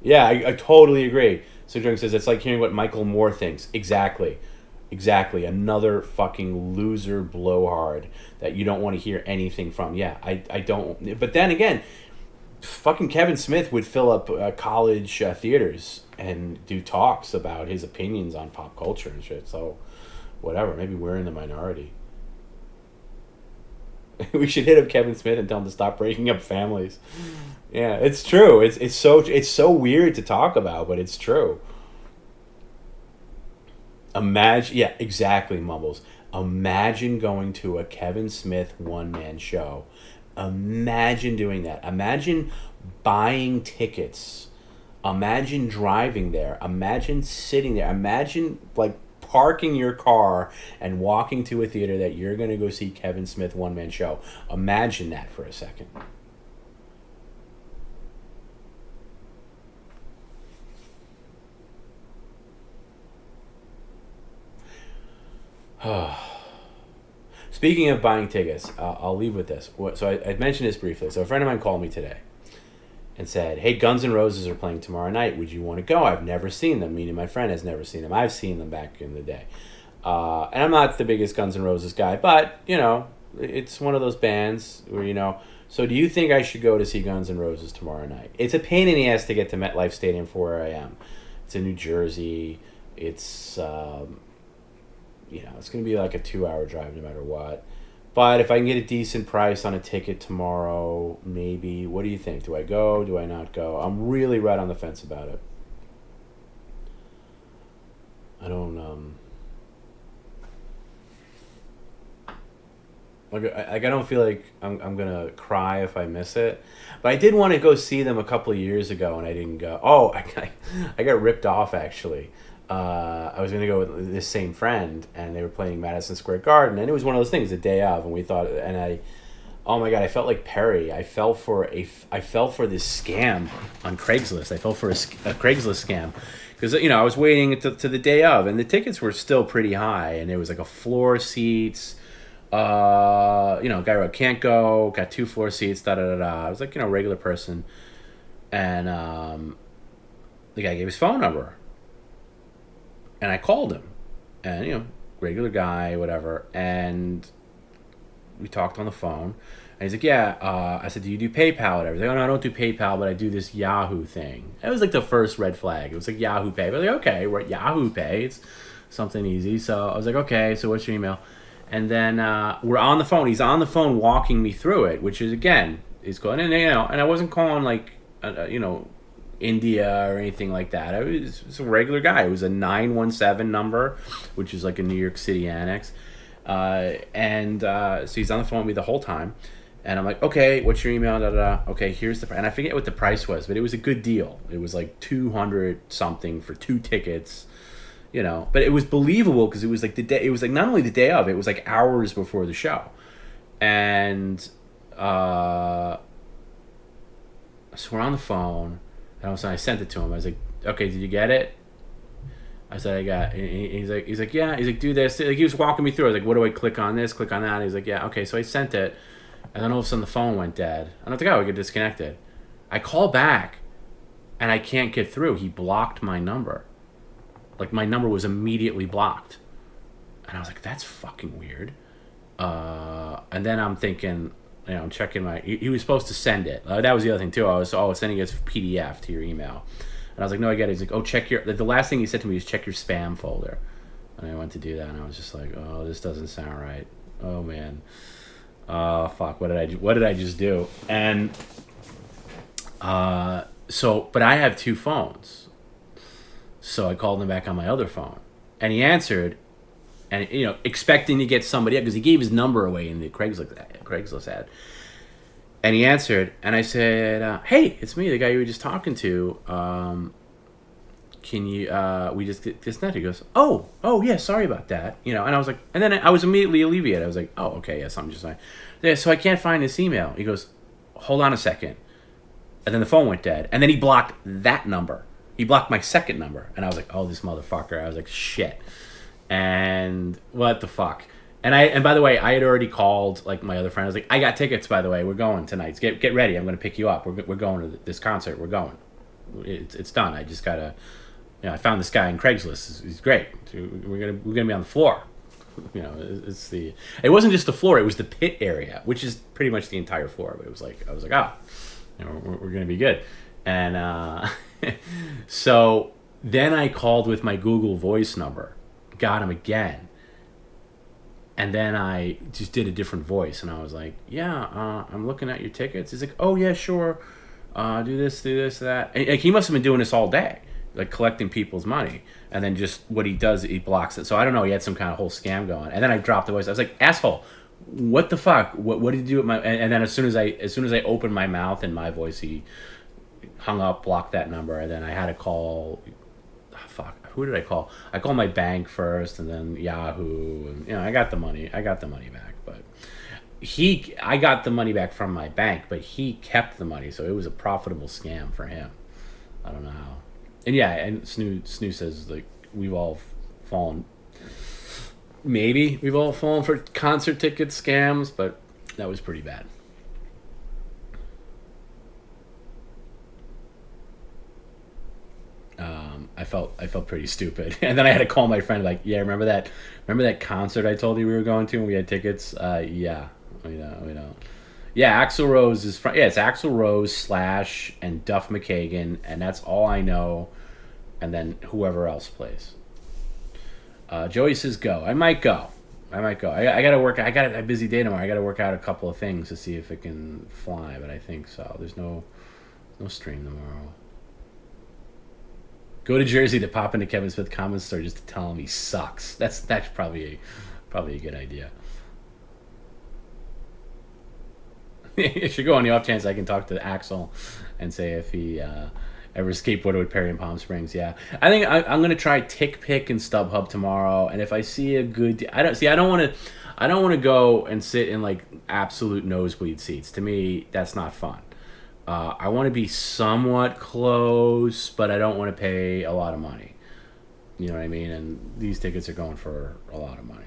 Yeah, I totally agree. So Drink says it's like hearing what Michael Moore thinks. Exactly. Another fucking loser blowhard that you don't want to hear anything from. Yeah, I don't. But then again, fucking Kevin Smith would fill up college theaters and do talks about his opinions on pop culture and shit. So whatever, maybe we're in the minority. We should hit up Kevin Smith and tell him to stop breaking up families. Yeah, it's true. It's so weird to talk about, but it's true. Imagine, yeah, exactly, Mumbles. Imagine going to a Kevin Smith one-man show. Imagine doing that. Imagine buying tickets. Imagine driving there. Imagine sitting there. Imagine, like, parking your car and walking to a theater that you're going to go see Kevin Smith one-man show. Imagine that for a second. Speaking of buying tickets, I'll leave with this. So I mentioned this briefly. So a friend of mine called me today and said, hey, Guns N' Roses are playing tomorrow night. Would you want to go? I've never seen them. Meaning my friend has never seen them. I've seen them back in the day. And I'm not the biggest Guns N' Roses guy, but, you know, it's one of those bands where, you know, so do you think I should go to see Guns N' Roses tomorrow night? It's a pain in the ass to get to MetLife Stadium from where I am. It's in New Jersey. It's, you know, it's going to be like a 2-hour drive no matter what. But if I can get a decent price on a ticket tomorrow, maybe. What do you think? Do I go? Do I not go? I'm really right on the fence about it. I don't, Like I don't feel like I'm gonna cry if I miss it, but I did want to go see them a couple of years ago and I didn't go. Oh, I got ripped off actually. I was gonna go with this same friend and they were playing Madison Square Garden and it was one of those things the day of and we thought and I. Oh my god! I felt like Perry. I fell for this scam on Craigslist. I fell for a Craigslist scam because I was waiting to the day of, and the tickets were still pretty high, and there was like a floor seats. Guy wrote can't go. Got 2 floor seats. Da da da da. I was like regular person, and the guy gave his phone number, and I called him, and regular guy, whatever, and we talked on the phone. And he's like, yeah. I said, do you do PayPal? Whatever. He's like, oh, no, I don't do PayPal, but I do this Yahoo thing. It was like the first red flag. It was like Yahoo Pay. I was like, okay, we're at Yahoo Pay. It's something easy. So I was like, okay, so what's your email? And then we're on the phone. He's on the phone walking me through it, which is, again, he's going, and I wasn't calling like, India or anything like that. It was a regular guy. It was a 917 number, which is like a New York City annex. So he's on the phone with me the whole time. And I'm like, okay, what's your email? Da, da, da. Okay, here's the price. And I forget what the price was, but it was a good deal. It was like 200 something for 2 tickets, But it was believable because it was like the day. It was like not only the day of, it was like hours before the show. And so we're on the phone. And all of a sudden I sent it to him. I was like, okay, did you get it? I said, I got. And he's like, yeah. He's like, do this. Like he was walking me through. I was like, what do I click on this? Click on that. And he's like, yeah, okay. So I sent it. And then all of a sudden the phone went dead. I don't think I would get disconnected. I call back, and I can't get through. He blocked my number. Like my number was immediately blocked. And I was like, that's fucking weird. And then I'm thinking, I'm checking my. He was supposed to send it. That was the other thing too. I was sending it as PDF to your email. And I was like, no, I get it. He's like, oh, check your. The last thing he said to me was check your spam folder. And I went to do that, and I was just like, oh, this doesn't sound right. Oh man. Oh fuck! What did I just do? And but I have 2 phones, so I called him back on my other phone, and he answered, and expecting to get somebody up because he gave his number away in the Craigslist ad, and he answered, and I said, hey, it's me, the guy you were just talking to. Can you? We just disconnected. He goes, oh yeah, sorry about that. And I was like, and then I was immediately alleviated. I was like, oh okay, yeah, something just like, yeah. So I can't find this email. He goes, hold on a second, and then the phone went dead, and then he blocked that number. He blocked my second number, and I was like, oh, this motherfucker. I was like, shit, and what the fuck. And by the way, I had already called like my other friend. I was like, I got tickets, by the way. We're going tonight. Get ready. I'm going to pick you up. We're going to this concert. We're going. It's done. I just gotta. I found this guy in Craigslist. He's great. We're gonna be on the floor. It wasn't just the floor. It was the pit area, which is pretty much the entire floor. But it was like I was like, we're gonna be good. And so then I called with my Google Voice number, got him again, and then I just did a different voice, and I was like, yeah, I'm looking at your tickets. He's like, oh yeah, sure. Do this, that. And, like, he must have been doing this all day. Like collecting people's money, and then just what he does, he blocks it. So I don't know. He had some kind of whole scam going, and then I dropped the voice. I was like, "Asshole, what the fuck? What did you do with my?" And then as soon as I opened my mouth and my voice, he hung up, blocked that number, and then I had to call. Fuck, who did I call? I called my bank first, and then Yahoo, and I got the money. I got the money back, but I got the money back from my bank, but he kept the money, so it was a profitable scam for him. I don't know how. And yeah, and Snoo says, like, we've all fallen. Maybe we've all fallen for concert ticket scams, but that was pretty bad. I felt pretty stupid, and then I had to call my friend, like, yeah, remember that concert I told you we were going to, and we had tickets. Yeah, we don't. Yeah, Axl Rose is it's Axl Rose / and Duff McKagan, and that's all I know. And then whoever else plays. Joey says go. I might go. I gotta work. I got a busy day tomorrow. I gotta work out a couple of things to see if it can fly, but I think so. There's no stream tomorrow. Go to Jersey to pop into Kevin Smith comment store just to tell him he sucks. That's probably a good idea. You should go on the off chance I can talk to Axel and say if he ever skateboarded with Perry in Palm Springs. Yeah, I think I'm gonna try TickPick and StubHub tomorrow, and if I see a good, I don't want to go and sit in like absolute nosebleed seats. To me, that's not fun. I want to be somewhat close, but I don't want to pay a lot of money. You know what I mean? And these tickets are going for a lot of money.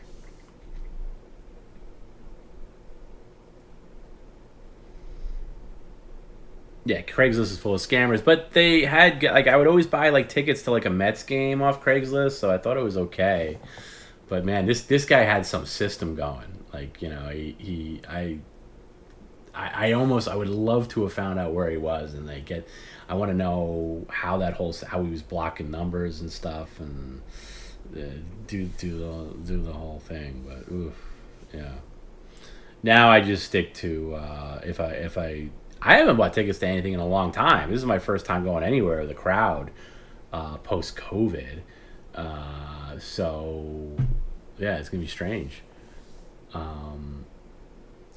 Yeah, Craigslist is full of scammers, but they had like I would always buy like tickets to like a Mets game off Craigslist, so I thought it was okay. But man, this guy had some system going. Like, you know, I would love to have found out where he was, and I want to know how how he was blocking numbers and stuff, and do the whole thing. But oof, yeah. Now I just stick to if I haven't bought tickets to anything in a long time. This is my first time going anywhere with a crowd post COVID. So yeah, it's gonna be strange.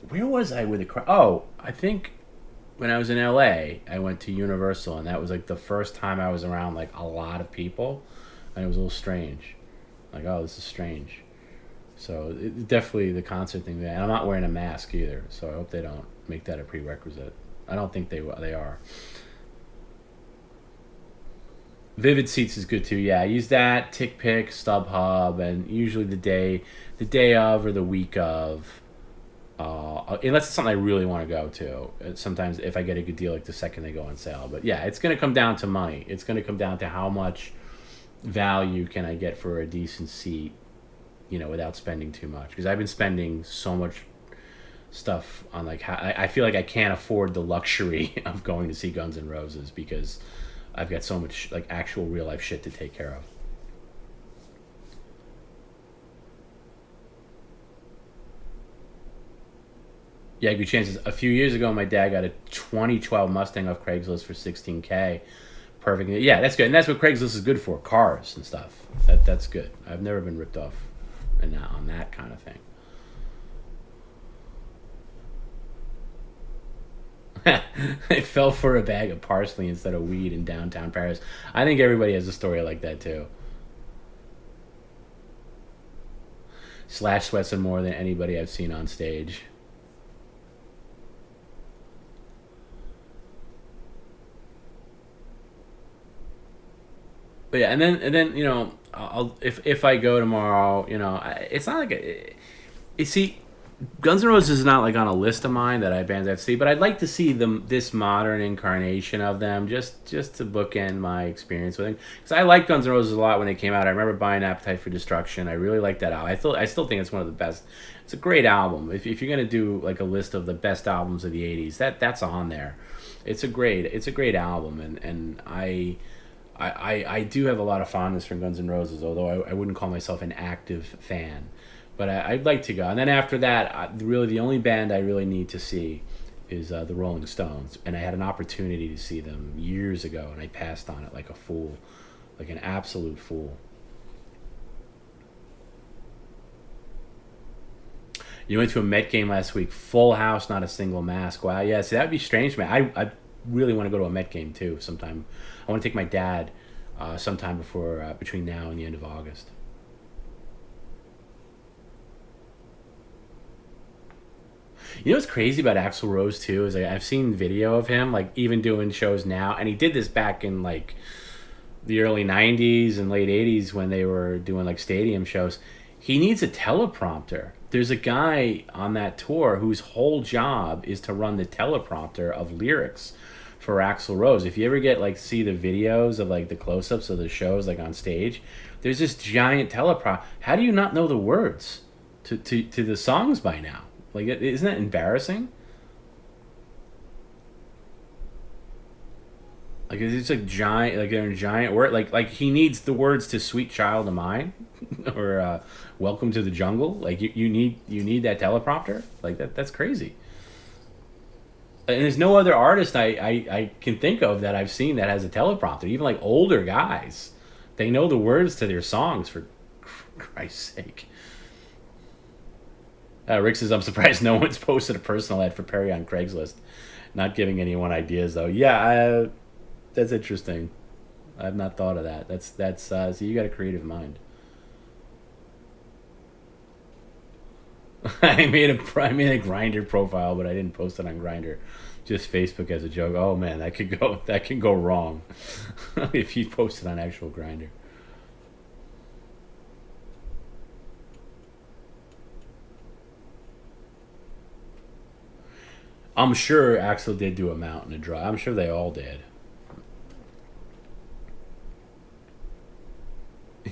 Where was I with the crowd? Oh, I think when I was in LA, I went to Universal, and that was like the first time I was around like a lot of people, and it was a little strange. Like, oh, this is strange. So definitely the concert thing there, and I'm not wearing a mask either. So I hope they don't make that a prerequisite. I don't think they are. Vivid Seats is good too. Yeah, I use that, TickPick, StubHub, and usually the day of or the week of. Unless it's something I really want to go to. Sometimes if I get a good deal, like the second they go on sale. But yeah, it's going to come down to money. It's going to come down to how much value can I get for a decent seat, you know, without spending too much. Because I've been spending so much stuff on like how I feel like I can't afford the luxury of going to see Guns N' Roses because I've got so much like actual real life shit to take care of. Yeah, good chances. A few years ago, my dad got a 2012 Mustang off Craigslist for $16K. Perfect. Yeah, that's good, and that's what Craigslist is good for, cars and stuff. That's good. I've never been ripped off on that kind of thing. I fell for a bag of parsley instead of weed in downtown Paris. I think everybody has a story like that too. Slash sweats him more than anybody I've seen on stage. But yeah, and then you know, if I go tomorrow, you know, it's not like you see. Guns N' Roses is not like on a list of mine that bands I'd see, but I'd like to see this modern incarnation of them just to bookend my experience with them. Because I liked Guns N' Roses a lot when they came out. I remember buying Appetite for Destruction. I really liked that album. I still think it's one of the best. It's a great album. If you're gonna do like a list of the best albums of the '80s, that's on there. It's a great album, and I do have a lot of fondness for Guns N' Roses, although I wouldn't call myself an active fan. But I'd like to go. And then after that, really the only band I really need to see is the Rolling Stones. And I had an opportunity to see them years ago, and I passed on it like a fool, like an absolute fool. You went to a Met game last week, full house, not a single mask. Wow, yeah, see, that would be strange, man. I really want to go to a Met game, too, sometime. I want to take my dad sometime between now and the end of August. You know what's crazy about Axl Rose too is like I've seen video of him like even doing shows now, and he did this back in like the early '90s and late '80s when they were doing like stadium shows. He needs a teleprompter. There's a guy on that tour whose whole job is to run the teleprompter of lyrics for Axl Rose. If you ever get like see the videos of like the close-ups of the shows like on stage, there's this giant teleprompter. How do you not know the words to the songs by now? Like, isn't that embarrassing? Like, it's like giant, like they're in giant word. Like he needs the words to "Sweet Child of Mine" or "Welcome to the Jungle." Like you need that teleprompter. Like that's crazy. And there's no other artist I can think of that I've seen that has a teleprompter. Even like older guys, they know the words to their songs for Christ's sake. Rick says, I'm surprised no one's posted a personal ad for Perry on Craigslist. Not giving anyone ideas, though. Yeah, that's interesting. I've not thought of that. That's so you got a creative mind. I made a Grindr profile, but I didn't post it on Grindr. Just Facebook as a joke. Oh man, that can go wrong if you post it on actual Grindr. I'm sure Axel did do a mountain and draw. I'm sure they all did.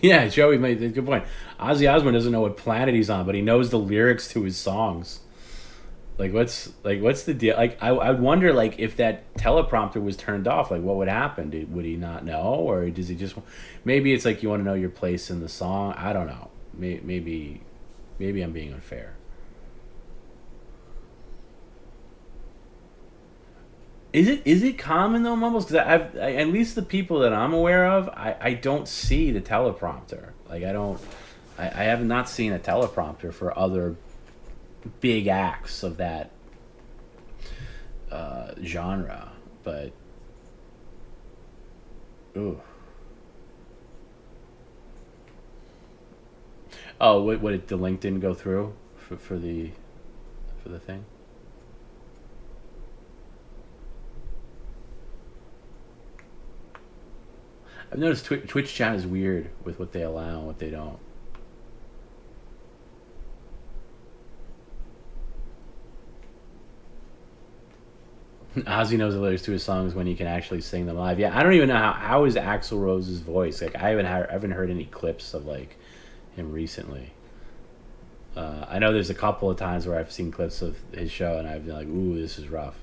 Yeah, Joey made a good point. Ozzy Osbourne doesn't know what planet he's on, but he knows the lyrics to his songs. What's the deal? I wonder if that teleprompter was turned off, what would happen? Would he not know, or does he just? Maybe it's you want to know your place in the song. I don't know. Maybe I'm being unfair. Is it common though, Mumbles? Because at least the people that I'm aware of, I don't see the teleprompter. I have not seen a teleprompter for other big acts of that genre. But ooh, oh, what the link didn't go through for the thing. I've noticed Twitch chat is weird with what they allow and what they don't. Ozzy knows the lyrics to his songs when he can actually sing them live. Yeah, I don't even know how is Axl Rose's voice. I haven't heard any clips of him recently. I know there's a couple of times where I've seen clips of his show and I've been like, ooh, this is rough.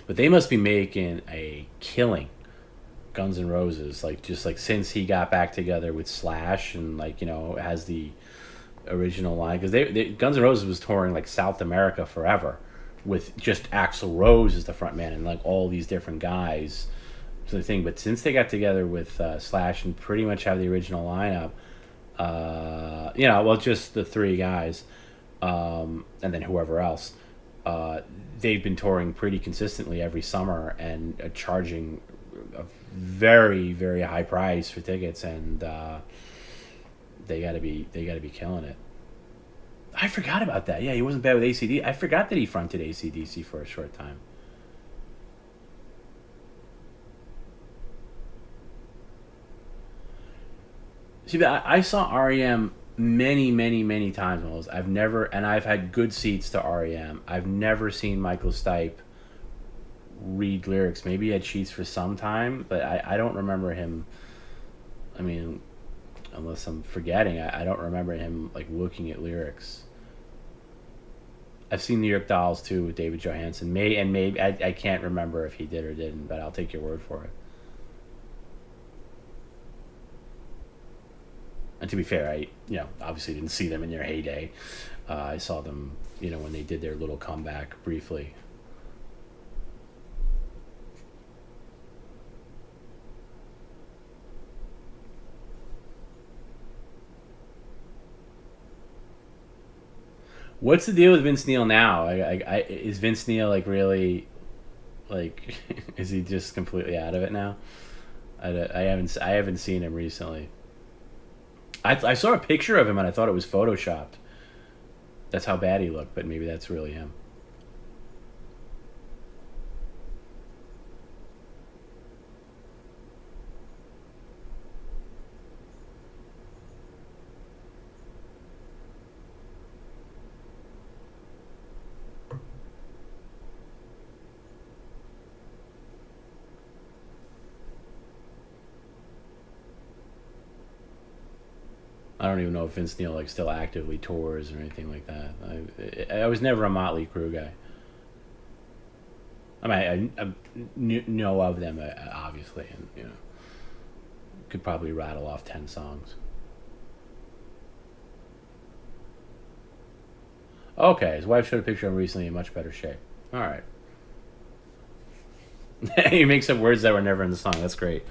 But they must be making a killing, Guns N' Roses, since he got back together with Slash and has the original line, because they Guns N' Roses was touring South America forever with just Axl Rose as the front man and all these different guys to the thing. But since they got together with Slash and pretty much have the original lineup, just the three guys, and then whoever else. They've been touring pretty consistently every summer and charging a very, very high price for tickets, and they gotta be killing it. I forgot about that. Yeah, he wasn't bad with ACD. I forgot that he fronted AC/DC for a short time. See, but I saw REM many, many, many times. I've had good seats to REM. I've never seen Michael Stipe read lyrics. Maybe he had sheets for some time, but I don't remember him. I mean, unless I'm forgetting, I don't remember him looking at lyrics. I've seen New York Dolls too with David Johansen. Maybe I can't remember if he did or didn't, but I'll take your word for it. And to be fair, I obviously didn't see them in their heyday. I saw them, when they did their little comeback briefly. What's the deal with Vince Neil now? Is Vince Neil really, is he just completely out of it now? I haven't seen him recently. I saw a picture of him and I thought it was photoshopped. That's how bad he looked, but maybe that's really him. I don't even know if Vince Neil still actively tours or anything like that. I was never a Motley Crue guy. I mean, I know of them obviously, and could probably rattle off 10 songs. Okay, his wife showed a picture of him recently in much better shape. All right. He makes up words that were never in the song. That's great.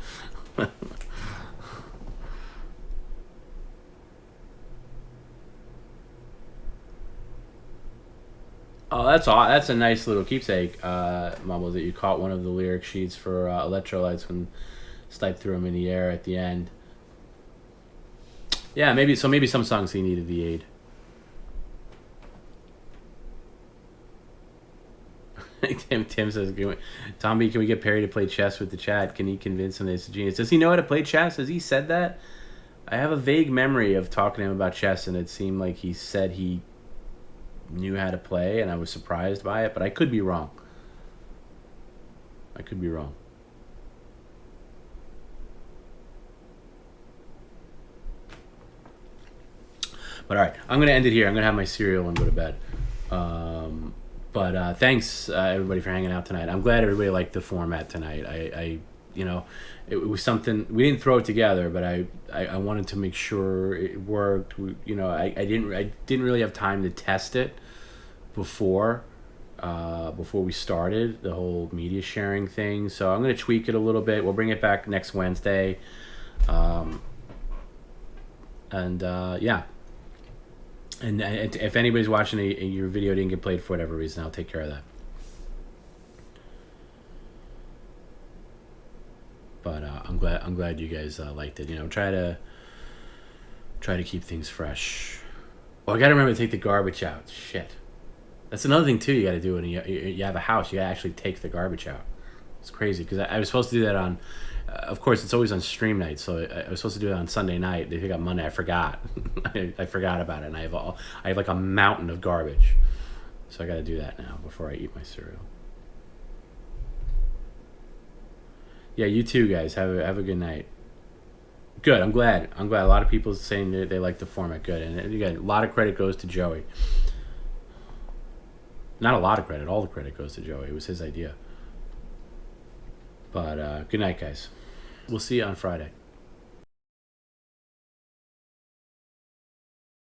Oh, that's a nice little keepsake, Mumble, that you caught one of the lyric sheets for Electrolytes when Stipe threw him in the air at the end. Yeah, maybe some songs he needed the aid. Tim says, "TomB, can we get Perry to play chess with the chat? Can he convince him that it's a genius? Does he know how to play chess? Has he said that? I have a vague memory of talking to him about chess, and it seemed like he said he knew how to play, and I was surprised by it, but I could be wrong. I could be wrong. But all right, I'm gonna end it here. I'm gonna have my cereal and go to bed. But thanks everybody for hanging out tonight. I'm glad everybody liked the format tonight. I you know, it was something we didn't throw it together, but I wanted to make sure it worked. You know, I didn't really have time to test it before we started the whole media sharing thing. So I'm gonna tweak it a little bit. We'll bring it back next Wednesday. Yeah. And if anybody's watching your video didn't get played for whatever reason, I'll take care of that. But I'm glad you guys liked it. You know, try to keep things fresh. Oh, I gotta remember to take the garbage out. Shit, that's another thing too. You gotta do when you have a house. You gotta actually take the garbage out. It's crazy because I was supposed to do that on. Of course, it's always on stream night, so I was supposed to do it on Sunday night. They pick up Monday. I forgot. I forgot about it, and I have like a mountain of garbage. So I got to do that now before I eat my cereal. Yeah, you too, guys. Have a good night. Good. I'm glad. A lot of people saying they like the format. Good, and again, a lot of credit goes to Joey. Not a lot of credit. All the credit goes to Joey. It was his idea. But good night, guys. We'll see you on Friday.